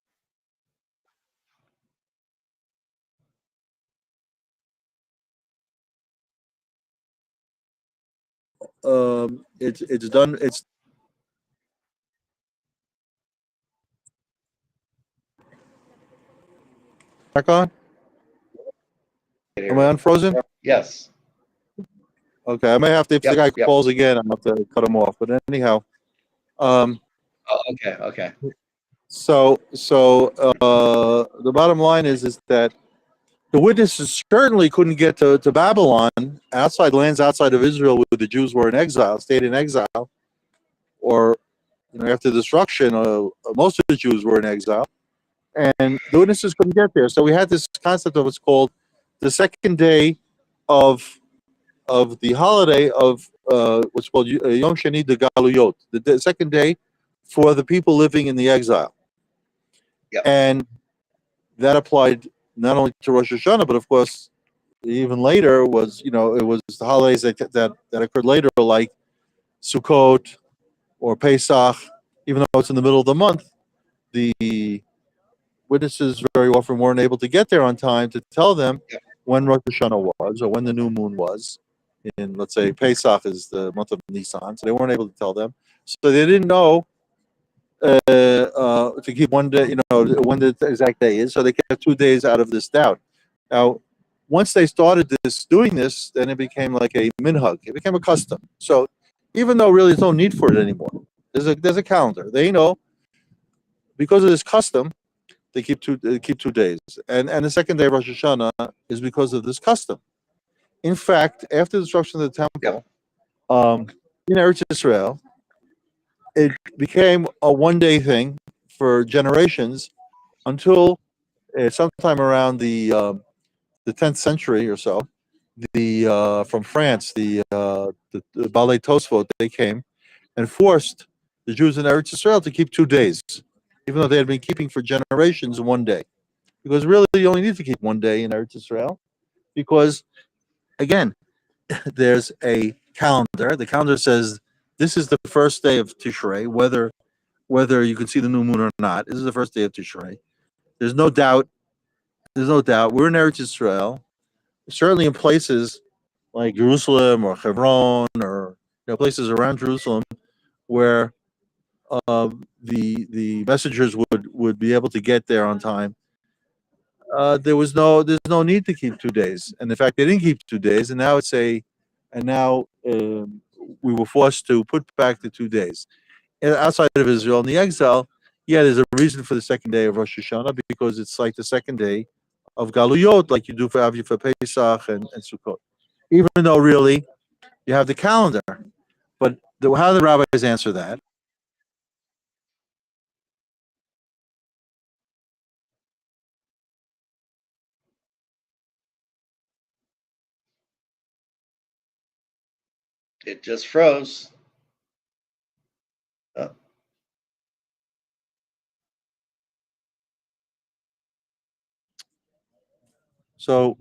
it's done. It's back on. Am I unfrozen? Yes. Okay, I may have to, if the Yep. guy Yep. calls again, I'm gonna have to cut him off. But anyhow, um, Oh, okay. Okay. so the bottom line is that the witnesses certainly couldn't get to Babylon, lands outside of Israel, where the Jews were in exile, stayed in exile, or after destruction, most of the Jews were in exile, and the witnesses couldn't get there. So we had this concept of what's called the second day of the holiday of what's called Yom Sheni de Galuyot, the second day for the people living in the exile, Yep. and that applied not only to Rosh Hashanah, but of course even later was it was the holidays that occurred later, like Sukkot or Pesach. Even though it's in the middle of the month, the witnesses very often weren't able to get there on time to tell them Yep. when Rosh Hashanah was or when the new moon was. In, let's say, Pesach is the month of Nisan, so they weren't able to tell them. So they didn't know to keep one day, when the exact day is. So they kept 2 days out of this doubt. Now, once they started doing this, then it became like a minhag. It became a custom. So even though really there's no need for it anymore, there's a calendar. They know because of this custom, they keep 2 days, and the second day of Rosh Hashanah is because of this custom. In fact, after the destruction of the temple, in Eretz Israel, it became a one-day thing for generations until sometime around the 10th century or so. From France, the Balei Tosfot, they came and forced the Jews in Eretz Israel to keep 2 days, even though they had been keeping for generations one day. Because really, you only need to keep one day in Eretz Israel, because again, there's a calendar. The calendar says this is the first day of Tishrei, whether you can see the new moon or not. This is the first day of Tishrei. There's no doubt. There's no doubt. We're in Eretz Israel. Certainly in places like Jerusalem or Hebron or places around Jerusalem where the messengers would be able to get there on time. There's no need to keep 2 days, and in fact they didn't keep 2 days, and now we were forced to put back the 2 days. And outside of Israel in the exile, yeah, there's a reason for the second day of Rosh Hashanah because it's like the second day of Galuyot, like you do for Avi for Pesach and Sukkot. Even though really you have the calendar, but how the rabbis answer that? It just froze. So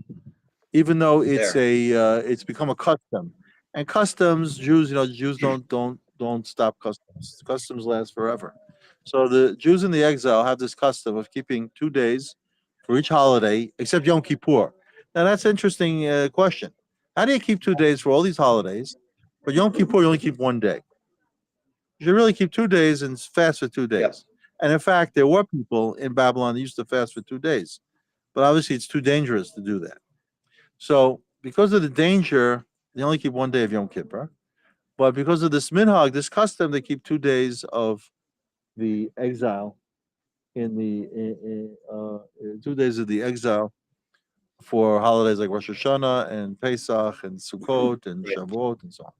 even though it's There. it's become a custom, and customs Jews don't stop customs. Customs last forever. So the Jews in the exile have this custom of keeping 2 days for each holiday except Yom Kippur. Now that's an interesting question. How do you keep 2 days for all these holidays, but Yom Kippur you only keep one day? You should really keep 2 days and fast for 2 days. Yep. And in fact, there were people in Babylon that used to fast for 2 days, but obviously it's too dangerous to do that. So because of the danger, they only keep one day of Yom Kippur. But because of this minhag, this custom, they keep 2 days of the exile 2 days of the exile for holidays like Rosh Hashanah and Pesach and Sukkot and Right. Shavuot and so on.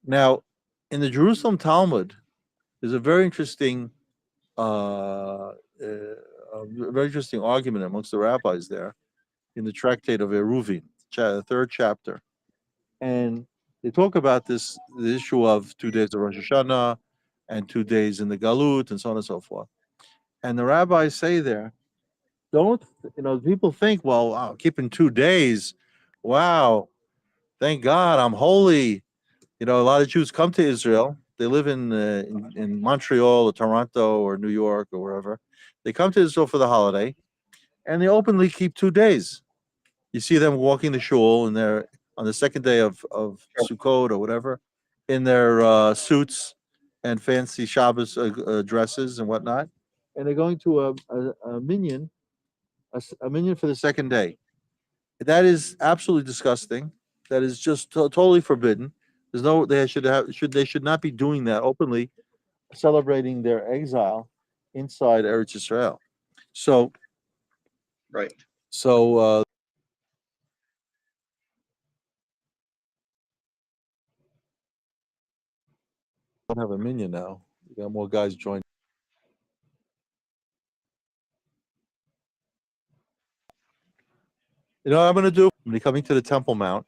Now, in the Jerusalem Talmud, there's a very interesting argument amongst the rabbis there in the tractate of Eruvin, third chapter. And they talk about the issue of 2 days of Rosh Hashanah and 2 days in the Galut and so on and so forth. And the rabbis say there, people think, well, wow, keeping 2 days, wow, thank God, I'm holy. A lot of Jews come to Israel. They live in Montreal or Toronto or New York or wherever. They come to Israel for the holiday, and they openly keep 2 days. You see them walking the shul and they're on the second day of Sukkot or whatever, in their suits and fancy Shabbos dresses and whatnot, and they're going to a minyan, a minyan for the second day. That is absolutely disgusting. That is just totally forbidden. They should not be doing that openly, celebrating their exile inside Eretz Israel. So Right. Don't have a minyan now. You got more guys joining. You know what I'm going to do? I'm going to be coming to the Temple Mount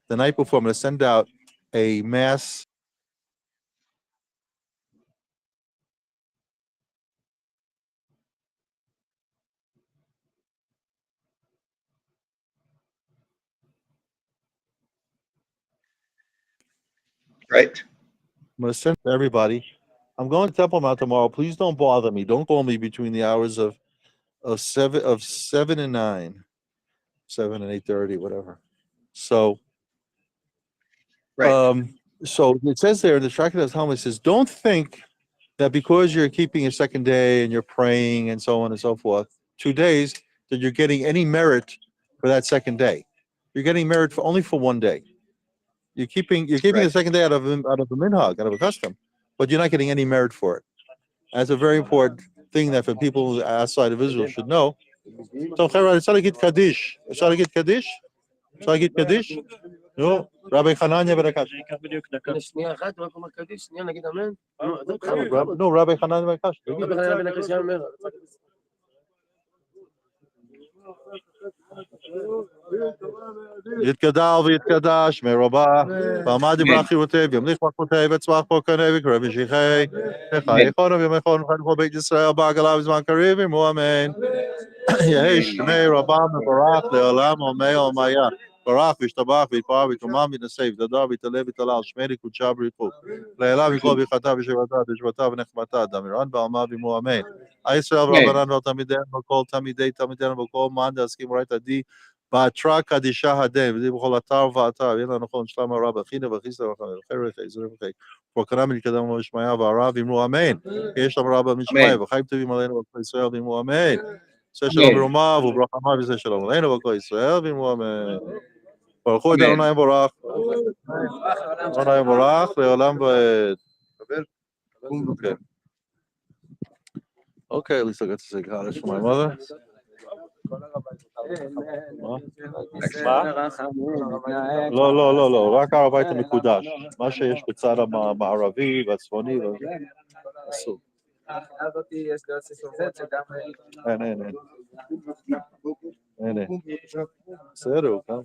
the night before. I'm going to send out a mass. Right. I'm going to send to everybody. I'm going to Temple Mount tomorrow. Please don't bother me. Don't call me between the hours of 7 and 9, 7 and 8:30, whatever. So, Right. so it says there in the Tractate of Talmud, it says, don't think that because you're keeping a second day and you're praying and so on and so forth, 2 days, that you're getting any merit for that second day. You're getting merit only for one day. You're keeping the Right. second day out of a minhag, out of a custom, but you're not getting any merit for it. That's a very important thing that for people outside of Israel should know. So, אפשר להגיד קדיש. אפשר להגיד קדיש? אפשר להגיד קדיש? נו, רבי חנניה בן הקש. שנייה אחת, רק אומר קדיש, שנייה נגיד אמן. נו, רבי חנניה בן הקש. רבי חנניה בן הקש היה אומר. יתגדל ויתקדש מרבה, ועמד יברח חיותיו, ימליך מלכותיו, וצמח פה כנב יקרב משיחי, וחייכון וימיכון וחייכו בית ישראל בעגלה בזמן קריב, אמו אמן. יהי שמי רבה מבורך לעולם עולמי עולמיה. ברך וישתבח ויתפאר ויתרומם ויתנשא ויתהדר ויתעלה ויתעלה, שמי קודשה בריחו. לעילה מכל ברכתה ושבתה ונחמתה, דמירן בעלמה ואמו אמן. ישראל ורבנן ותלמידינו וכל תלמידינו וכל מאן דעסקים ורית עדי Ba'atra kadisha hadem, v'di b'chol atar v'atar, v'yena nechol shlam hara b'china v'chisa v'chanel, cherech, ezra v'chei. For kanam nikadam lo yishmaya v'ara v'imru amen. Yesh lam hara b'mishmaya, Amen. v'chaim tovim aleinu v'kol Yisrael v'imru amen. Say shalom Amen. v'roma v'bracha ma v'say shalom aleinu v'kol Yisrael v'imru amen. Baruch hu Amen. Adonai Borach, Adonai Borach, le'olam v'ed. Okay. Okay, at least I got to say Kaddish for my mother. לא, רק הר הבית המקודש. מה שיש בצד המערבי והצפוני, אסור. אין. בסדר, הוא קם.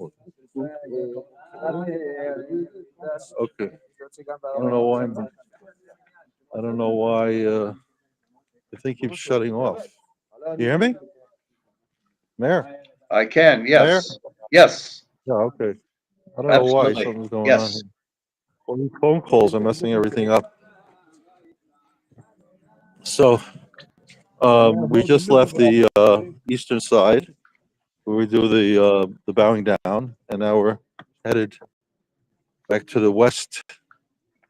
Okay. I don't know why the thing keeps shutting off. You hear me? Mayor? I can. Yes. Yes. Yeah, okay. I don't know why Absolutely. something's going on Yes. here. All these phone calls are messing everything up. So we just left the eastern side where we do the bowing down, and now we're headed back to the west.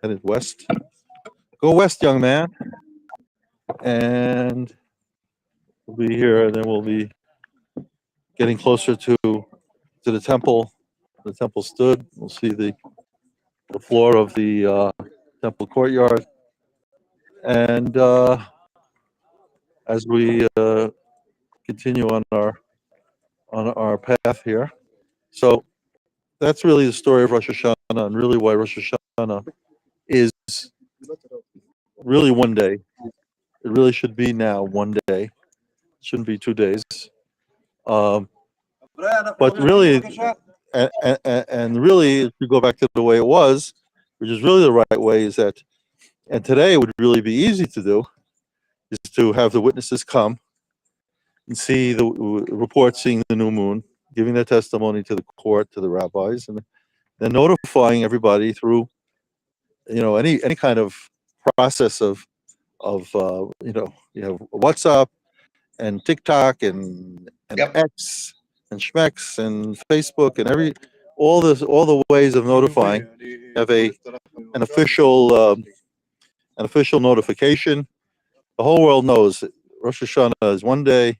Headed west. Go west, young man. And we'll be here, and then we'll be getting closer to the temple. The temple stood. We'll see the floor of the temple courtyard, and as we continue on our path here. So that's really the story of Rosh Hashanah, and really why Rosh Hashanah is really one day. It really should be now one day. It shouldn't be 2 days. But really, and really, if you go back to the way it was, which is really the right way, is that, and today would really be easy to do, is to have the witnesses come and see the report, seeing the new moon, giving their testimony to the court, to the rabbis, and then notifying everybody through, any kind of process of WhatsApp and TikTok and Yep. X and Schmex and Facebook and all the ways of notifying have an official notification. The whole world knows that Rosh Hashanah is one day,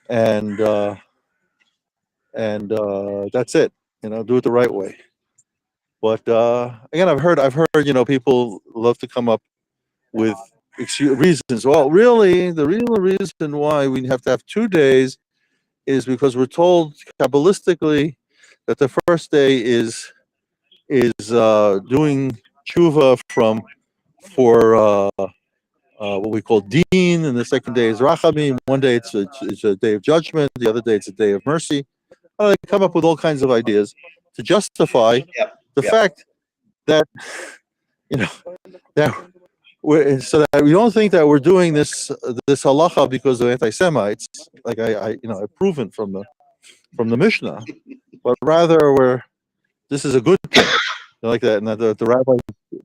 and that's it. Do it the right way. But again, I've heard people love to come up with reasons. Well, really, the real reason why we have to have 2 days is because we're told kabbalistically that the first day is doing tshuva for what we call Deen, and the second day is Rachamim. One day it's a day of judgment, the other day it's a day of mercy. They come up with all kinds of ideas to justify the fact that that so that we don't think that we're doing this halacha because of anti-Semites, like I've proven from the Mishnah, but rather this is a good thing, like that. And that the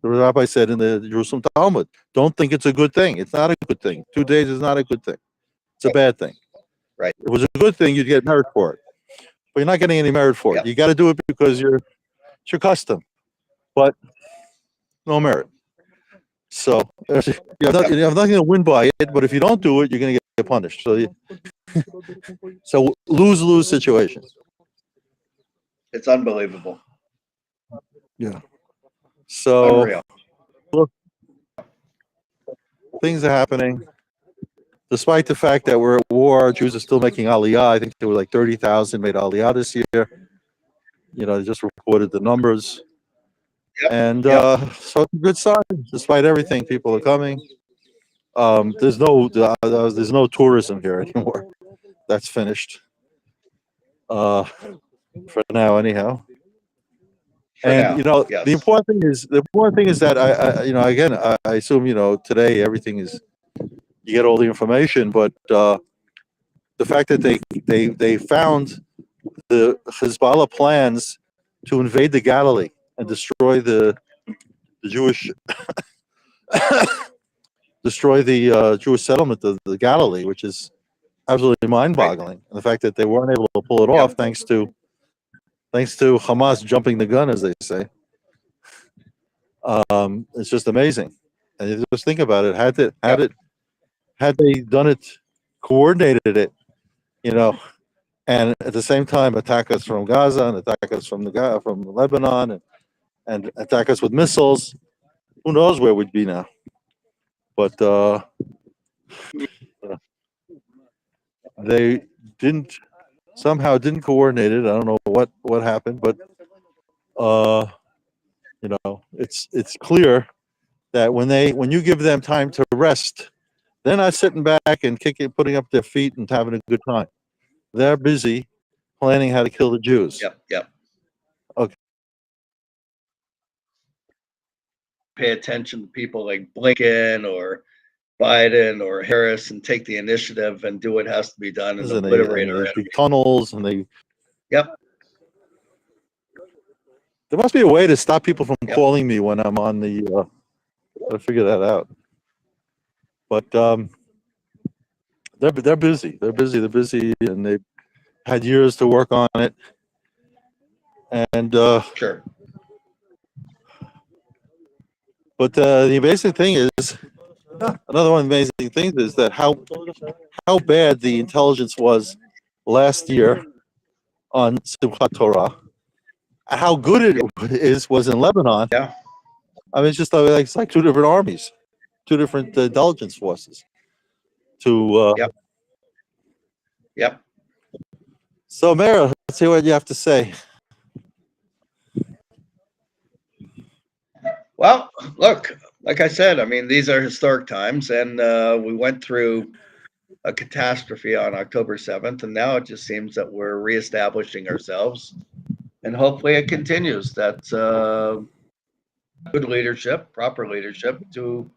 rabbi said in the Jerusalem Talmud, don't think it's a good thing. It's not a good thing. 2 days is not a good thing. It's a bad thing. Right. If it was a good thing, you'd get merit for it, but you're not getting any merit for it. You got to do it because it's your custom, but no merit. So you have nothing to win by it, but if you don't do it, you're going to get punished. So lose situation. It's unbelievable. Yeah. So Unreal. look, things are happening. Despite the fact that we're at war, Jews are still making aliyah. I think there were like 30,000 made aliyah this year. They just reported the numbers. And so it's a good sign. Despite everything, people are coming. There's no tourism here anymore. That's finished. For now, anyhow. The important thing is that I assume today everything is, you get all the information, but the fact that they found the Hezbollah plans to invade the Galilee and destroy the Jewish Jewish settlement of the Galilee, which is absolutely mind-boggling. And the fact that they weren't able to pull it off thanks to Hamas jumping the gun, as they say. It's just amazing. And you just think about it. Had they done it, coordinated it, and at the same time attack us from Gaza and attack us from Lebanon and attack us with missiles, who knows where we'd be now? But they didn't coordinate it. I don't know what happened, but it's clear that when you give them time to rest, they're not sitting back and putting up their feet and having a good time. They're busy planning how to kill the Jews. Yep. Okay. Pay attention to people like Blinken or Biden or Harris and take the initiative and do what has to be done and obliterate our enemy. Tunnels and they. Yep. There must be a way to stop people from calling me when I'm on the. Gotta figure that out. But they're busy. They're busy, and they've had years to work on it. And sure. But the amazing thing is, another one of the amazing things is that how bad the intelligence was last year on Simchat Torah, how good it was in Lebanon. Yeah. I mean, it's like two different armies, two different intelligence forces. Yep. So, Meir, let's see what you have to say. Well, look, like I said, I mean, these are historic times, and we went through a catastrophe on October 7th, and now it just seems that we're reestablishing ourselves, and hopefully it continues. That's good leadership, proper leadership to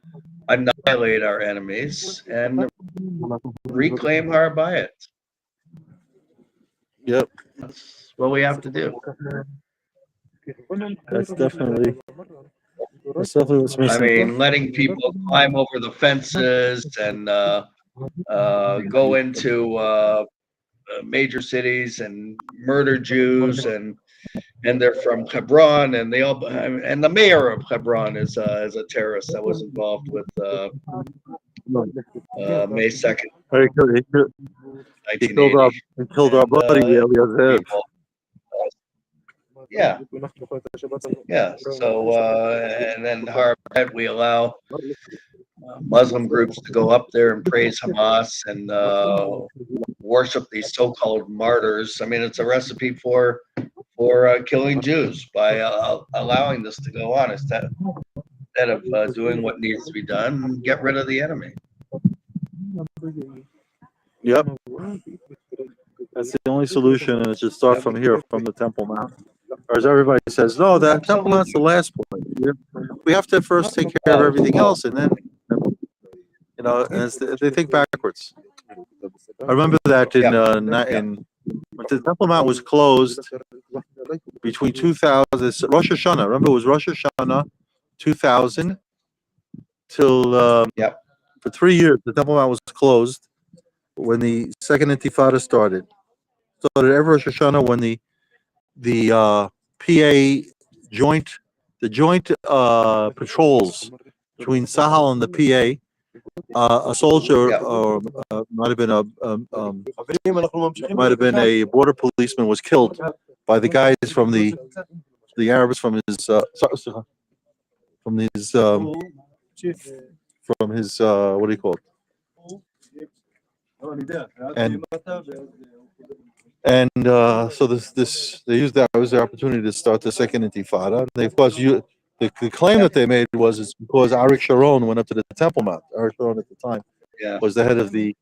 annihilate our enemies and reclaim Har Bayit. Yep. That's what we have to do. That's definitely what's missing. I mean, letting people climb over the fences and go into major cities and murder Jews, and they're from Hebron, and the mayor of Hebron is a terrorist that was involved with May 2nd, He killed our buddy Eliezer. Yeah. So and then Har Bayit, we allow Muslim groups to go up there and praise Hamas and worship these so-called martyrs. I mean, it's a recipe for killing Jews by allowing this to go on instead of doing what needs to be done and get rid of the enemy. Yep. That's the only solution, and it should start from here, from the Temple Mount. Or as everybody says, no, that Temple Mount's the last point. We have to first take care of everything else, and then, they think backwards. I remember that when the Temple Mount was closed between 2000, Rosh Hashanah. Remember, it was Rosh Hashanah 2000 till for 3 years. The Temple Mount was closed when the second Intifada started. Started every Rosh Hashanah when the PA joint patrols between Sahel and the PA. A soldier, or might have been a border policeman, was killed by the guys from the Arabs from his what do you call it? And so they used that as their opportunity to start the second Intifada. They, of course, the claim that they made was it's because Arik Sharon went up to the Temple Mount. Arik Sharon at the time was the head of the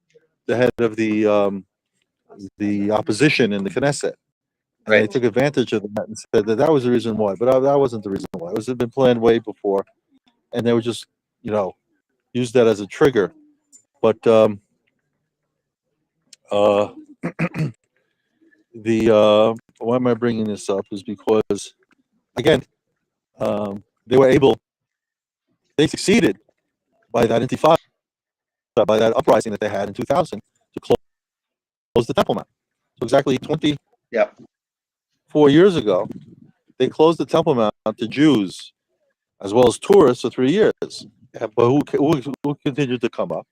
opposition in the Knesset. And they took advantage of that and said that was the reason why. But that wasn't the reason why. It had been planned way before, and they would just use that as a trigger. But why am I bringing this up is because, again, they succeeded by that Intifada, by that uprising that they had in 2000 to close the Temple Mount. So exactly 24 Yep. years ago, they closed the Temple Mount to Jews as well as tourists for 3 years. But who continued to come up?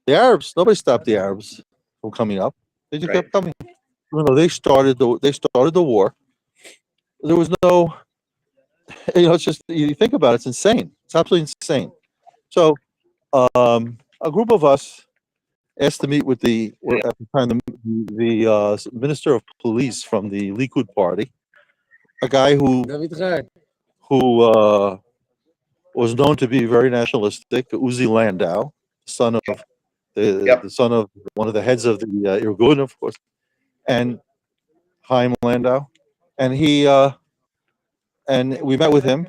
The Arabs. Nobody stopped the Arabs from coming up. They just Right. kept coming. Even though they started the war, there was no. It's just you think about it, it's insane. It's absolutely insane. So, a group of us asked to meet with at the time the minister of police from the Likud party, a guy who דוד חי. was known to be very nationalistic, Uzi Landau, son of Yep. the son of one of the heads of the Irgun, of course, and Chaim Landau, and and we met with him,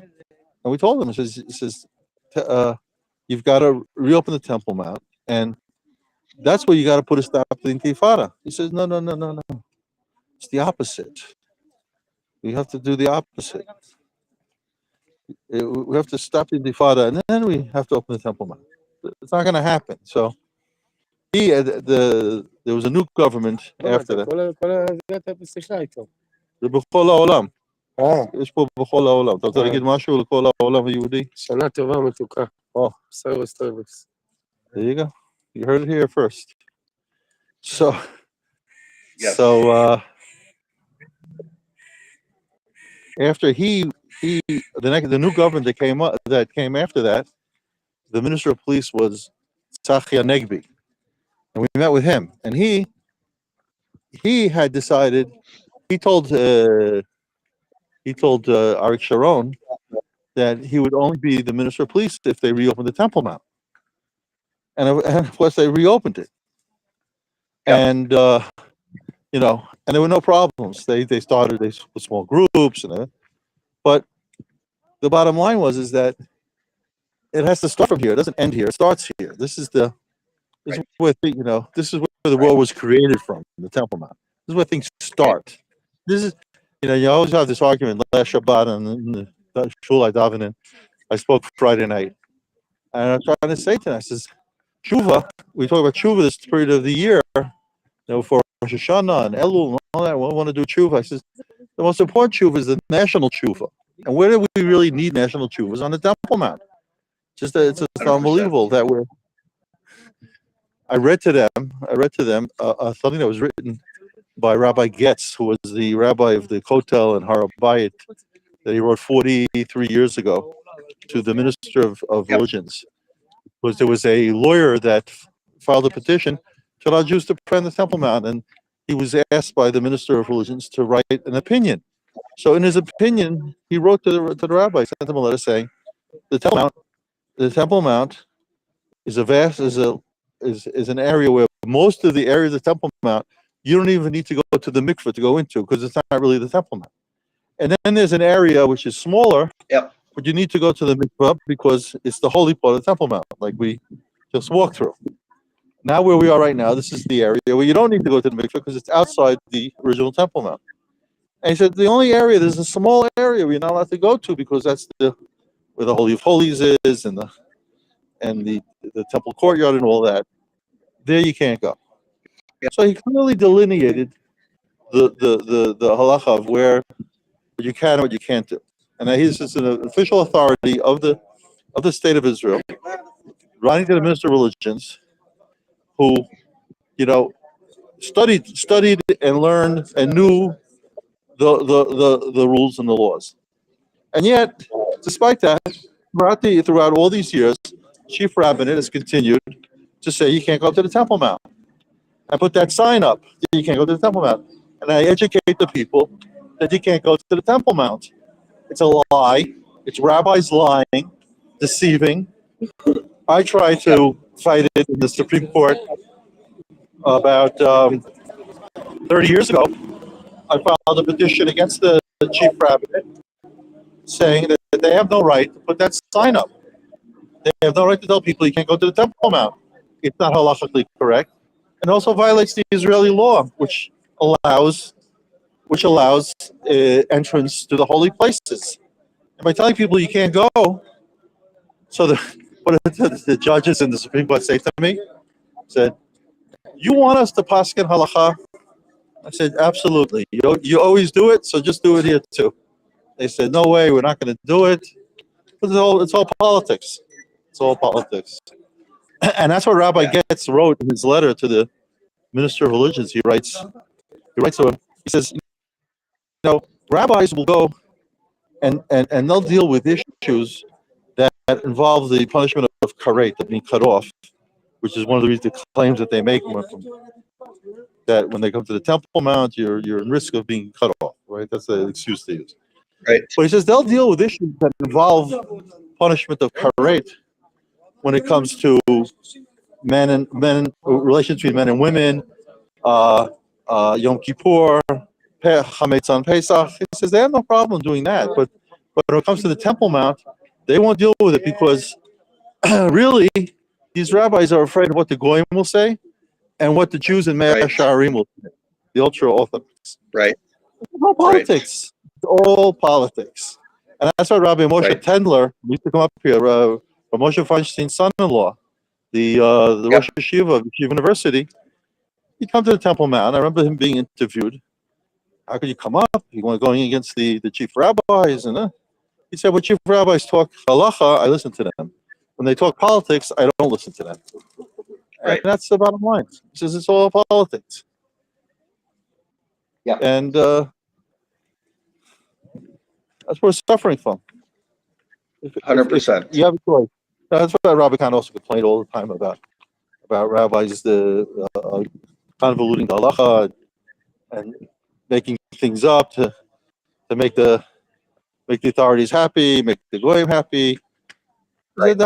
and we told him, he says, you've got to reopen the Temple Mount, and that's where you got to put a stop to the Intifada. He says, no, it's the opposite. We have to do the opposite. We have to stop the Intifada, and then we have to open the Temple Mount. It's not going to happen. So there was a new government after that. זה אתה בשיחה איתו. זה בכל העולם. יש פה בכל העולם. אתה רוצה להגיד משהו לכל העולם היהודי? שנה טובה מתוקה. Oh. סרוויס. There you go. You heard it here first. So, Yes. After the new government that came after that, the minister of police was Tzachi Negbi, and we met with him, and he had decided. He told Arik Sharon that he would only be the minister of police if they reopened the Temple Mount, and of course they reopened it, and and there were no problems. They started with small groups, but the bottom line is that it has to start from here. It doesn't end here. It starts here. This is where this is where the world was created from, the Temple Mount. This is where things start. This is you always have this argument. Last Shabbat in the shul I daven in, I spoke Friday night, and I'm trying to say to them, I says, Tshuva. We talk about Tshuva this period of the year, for Rosh Hashanah and Elul and all that. We want to do Tshuva. I says the most important Tshuva is the national Tshuva. And where do we really need national Tshuvas? On the Temple Mount. It's 100%. unbelievable that I read to them something that was written by Rabbi Getz, who was the rabbi of the Kotel and Har HaBayit, that he wrote 43 years ago to the Minister of Religions. There was a lawyer that filed a petition to allow Jews to pray on the Temple Mount, and he was asked by the Minister of Religions to write an opinion. So in his opinion, he wrote to the rabbi, sent him a letter saying, the Temple Mount is an area where most of the area of the Temple Mount, you don't even need to go to the mikveh to go into, because it's not really the Temple Mount. And then there's an area which is smaller, but you need to go to the mikveh because it's the holy part of the Temple Mount, like we just walked through. Now where we are right now, this is the area where you don't need to go to the mikveh because it's outside the original Temple Mount. And he said the only area, there's a small area where you're not allowed to go to because that's where the Holy of Holies is and the temple courtyard and all that. There you can't go. So he clearly delineated the halacha of where what you can and what you can't do. And he's just an official authority of the state of Israel, writing to the Minister of Religions, who studied and learned and knew the rules and the laws. And yet, despite that, throughout all these years, Chief Rabbinate has continued to say you can't go up to the Temple Mount. I put that sign up, you can't go to the Temple Mount. And I educate the people that you can't go to the Temple Mount. It's a lie. It's rabbis lying, deceiving. I tried to fight it in the Supreme Court about 30 years ago. I filed a petition against the Chief Rabbinate saying that they have no right to put that sign up. They have no right to tell people you can't go to the Temple Mount. It's not halachically correct, and also violates the Israeli law, which allows entrance to the holy places. And by telling people you can't go, so what did the judges in the Supreme Court say to me? Said, you want us to paskin halacha? I said, absolutely. You always do it, so just do it here too. They said, no way, we're not going to do it. It's all politics. It's all politics. And that's what Rabbi Getz wrote in his letter to the Minister of Religions. He writes to him, he says, rabbis will go and they'll deal with issues that involve the punishment of karet, of being cut off, which is one of the claims that they make that when they come to the Temple Mount, you're in risk of being cut off, right? That's the excuse they use. Right. But he says they'll deal with issues that involve punishment of karet when it comes to relations between men and women, Yom Kippur, Chametz on Pesach. He says they have no problem doing that, but when it comes to the Temple Mount, they won't deal with it because really these rabbis are afraid of what the Goyim will say and what the Jews in Mea Shearim will say, the ultra-Orthodox. Right. It's all politics. It's all politics. And that's why Rabbi Moshe Tendler used to come up here, Moshe Feinstein's son-in-law, the Rosh Yeshiva of Yeshiva University. He'd come to the Temple Mount. I remember him being interviewed. How could you come up? You want going against the chief rabbis? And he said, when chief rabbis talk halacha, I listen to them. When they talk politics, I don't listen to them. Right. And that's the bottom line. He says it's all politics. Yeah. And that's what we're suffering from. 100%. You have a choice. That's what Rabbi Khan also complained all the time about rabbis convoluting the halacha and making things up to make the authorities happy, make the goyim happy. Right.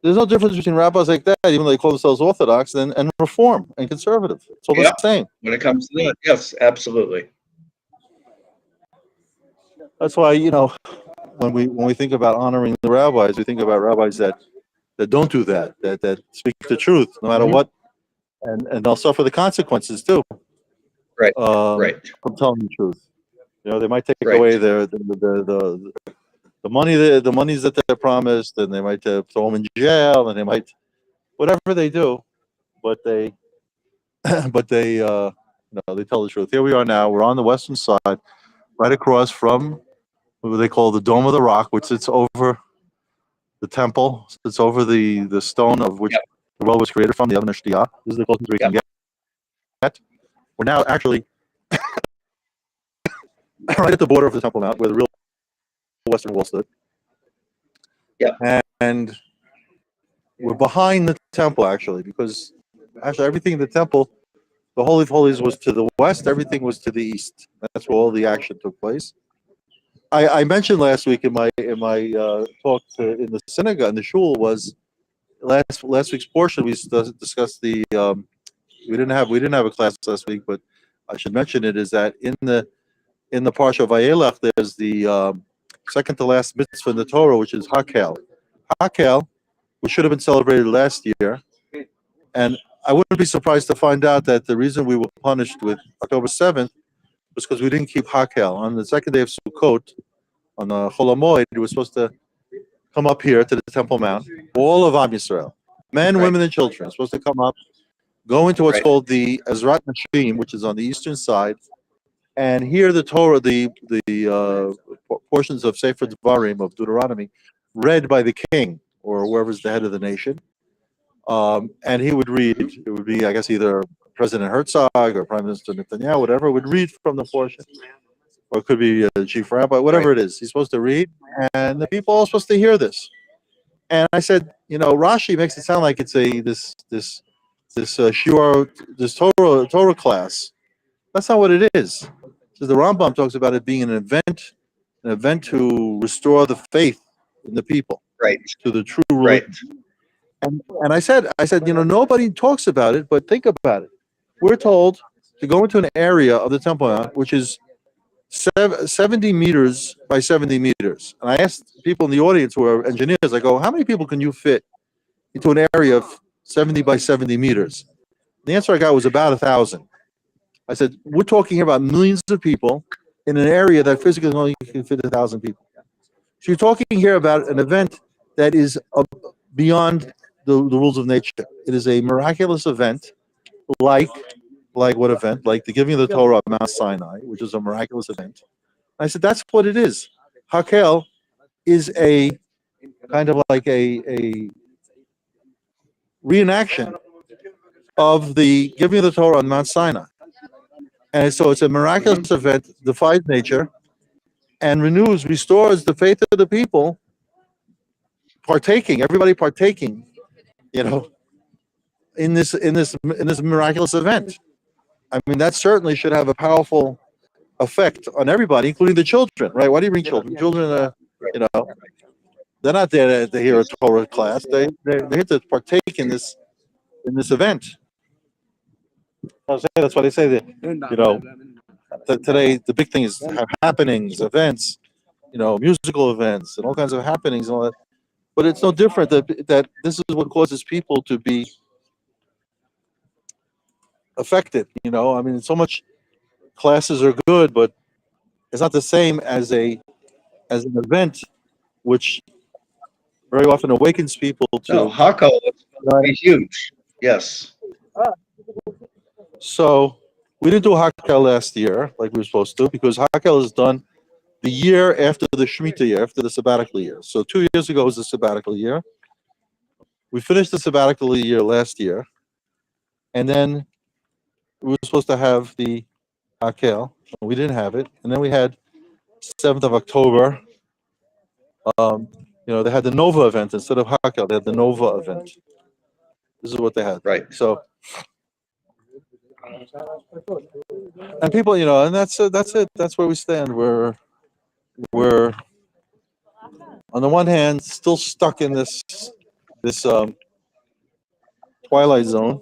There's no difference between rabbis like that, even though they call themselves Orthodox, and Reform and conservative. It's all the same. When it comes to that, yes, absolutely. That's why, when we think about honoring the rabbis, we think about rabbis that don't do that speak the truth no matter what, and they'll suffer the consequences too. Right. From telling the truth. They might take away the money, the monies that they're promised, and they might throw them in jail, and they might whatever they do, but they they tell the truth. Here we are now. We're on the western side, right across from what they call the Dome of the Rock, which sits over the temple. It's over the stone of which the world was created from, the Even Shtiyah. This is the closest we can get. We're now actually right at the border of the Temple Mount, where the real Western Wall stood. Yeah. And we're behind the temple, actually, because everything in the temple, the Holy of Holies was to the west, everything was to the east. That's where all the action took place. I mentioned last week in my talk in the synagogue, in the shul, was last week's portion. We discussed the we didn't have a class last week, but I should mention it, is that in the Parsha of Vayelach, there's the second to last mitzvah in the Torah, which is Hakel. Hakel, which should have been celebrated last year, and I wouldn't be surprised to find out that the reason we were punished with October 7th was because we didn't keep Hakel. On the second day of Sukkot, on the Chol HaMoed, we were supposed to come up here to the Temple Mount. All of Am Yisrael, men, women, and children, are supposed to come up, go into what's called the Ezrat Nashim, which is on the eastern side, and hear the Torah, the portions of Sefer Devarim, of Deuteronomy, read by the king or whoever's the head of the nation. And he would read. It would be, I guess, either President Herzog or Prime Minister Netanyahu, whatever, would read from the portion. Or it could be the chief rabbi, whatever it is. He's supposed to read, and the people are supposed to hear this. And I said, Rashi makes it sound like it's this shiur, this Torah class. That's not what it is. So the Rambam talks about it being an event to restore the faith in the people, to the true religion. And I said, nobody talks about it, but think about it. We're told to go into an area of the Temple Mount, which is 70 meters by 70 meters. And I asked people in the audience who are engineers, I go, how many people can you fit into an area of 70 by 70 meters? The answer I got was about 1,000. I said, we're talking about millions of people in an area that physically only can fit 1,000 people. So you're talking here about an event that is beyond the rules of nature. It is a miraculous event, like what event? Like the giving of the Torah at Mount Sinai, which is a miraculous event. I said that's what it is. Hakel is a kind of like a reenaction of the giving of the Torah on Mount Sinai. And so it's a miraculous event, defies nature, and restores the faith of the people, everybody partaking, in this miraculous event. I mean, that certainly should have a powerful effect on everybody, including the children, right? Why do you bring children? Children, they're not there to hear a Torah class. They're here to partake in this event. That's why they say that, today the big thing is have happenings, events, musical events, and all kinds of happenings and all that. But it's no different that this is what causes people to be affected. I mean, so much classes are good, but it's not the same as an event which very often awakens people to. No, Hakel is huge. Yes. So we didn't do Hakel last year like we were supposed to, because Hakel is done the year after the Shemitah year, after the sabbatical year. So 2 years ago was the sabbatical year. We finished the sabbatical year last year, and then we were supposed to have the Hakel. We didn't have it, and then we had 7th of October. They had the Nova event instead of Hakel. They had the Nova event. This is what they had. Right. So, and people, and that's it. That's where we stand. We're on the one hand still stuck in this twilight zone,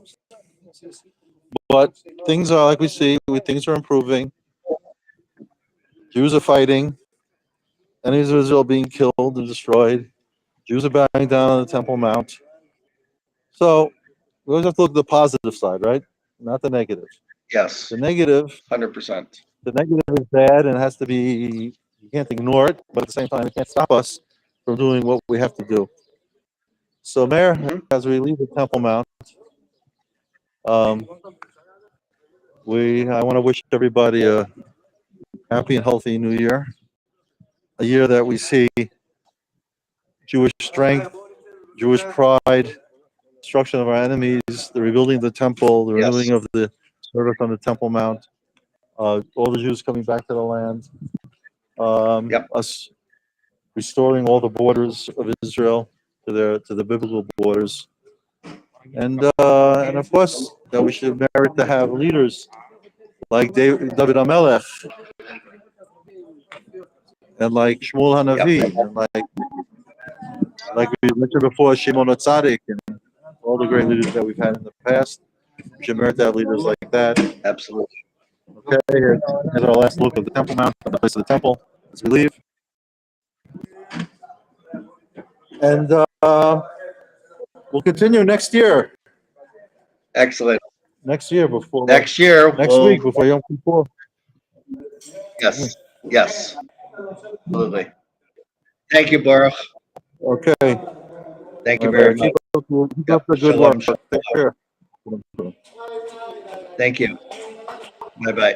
but things are like we see. Things are improving. Jews are fighting. Enemies of Israel being killed and destroyed. Jews are bowing down on the Temple Mount. So we always have to look at the positive side, right? Not the negative. Yes. The negative 100%. The negative is bad, and it has to be. You can't ignore it, but at the same time, it can't stop us from doing what we have to do. So, Mayor, as we leave the Temple Mount, I want to wish everybody a happy and healthy New Year. A year that we see Jewish strength, Jewish pride, destruction of our enemies, the rebuilding of the temple, the renewing of the service on the Temple Mount, all the Jews coming back to the land, us restoring all the borders of Israel to the biblical borders, and of course that we should merit to have leaders like David HaMelech and like Shmuel Hanavi, and like we mentioned before, Shimon Tzaddik, and all the great leaders that we've had in the past. We should merit to have leaders like that. Absolutely. Okay, here's our last look of the Temple Mount, the place of the temple, as we leave. And we'll continue next year. Excellent. Next year before. Next year. Next week before Yom Kippur. Yes. Yes. Absolutely. Thank you, Baruch. Okay. Thank you very much. Keep up the good work. Take care. Thank you. Bye-bye.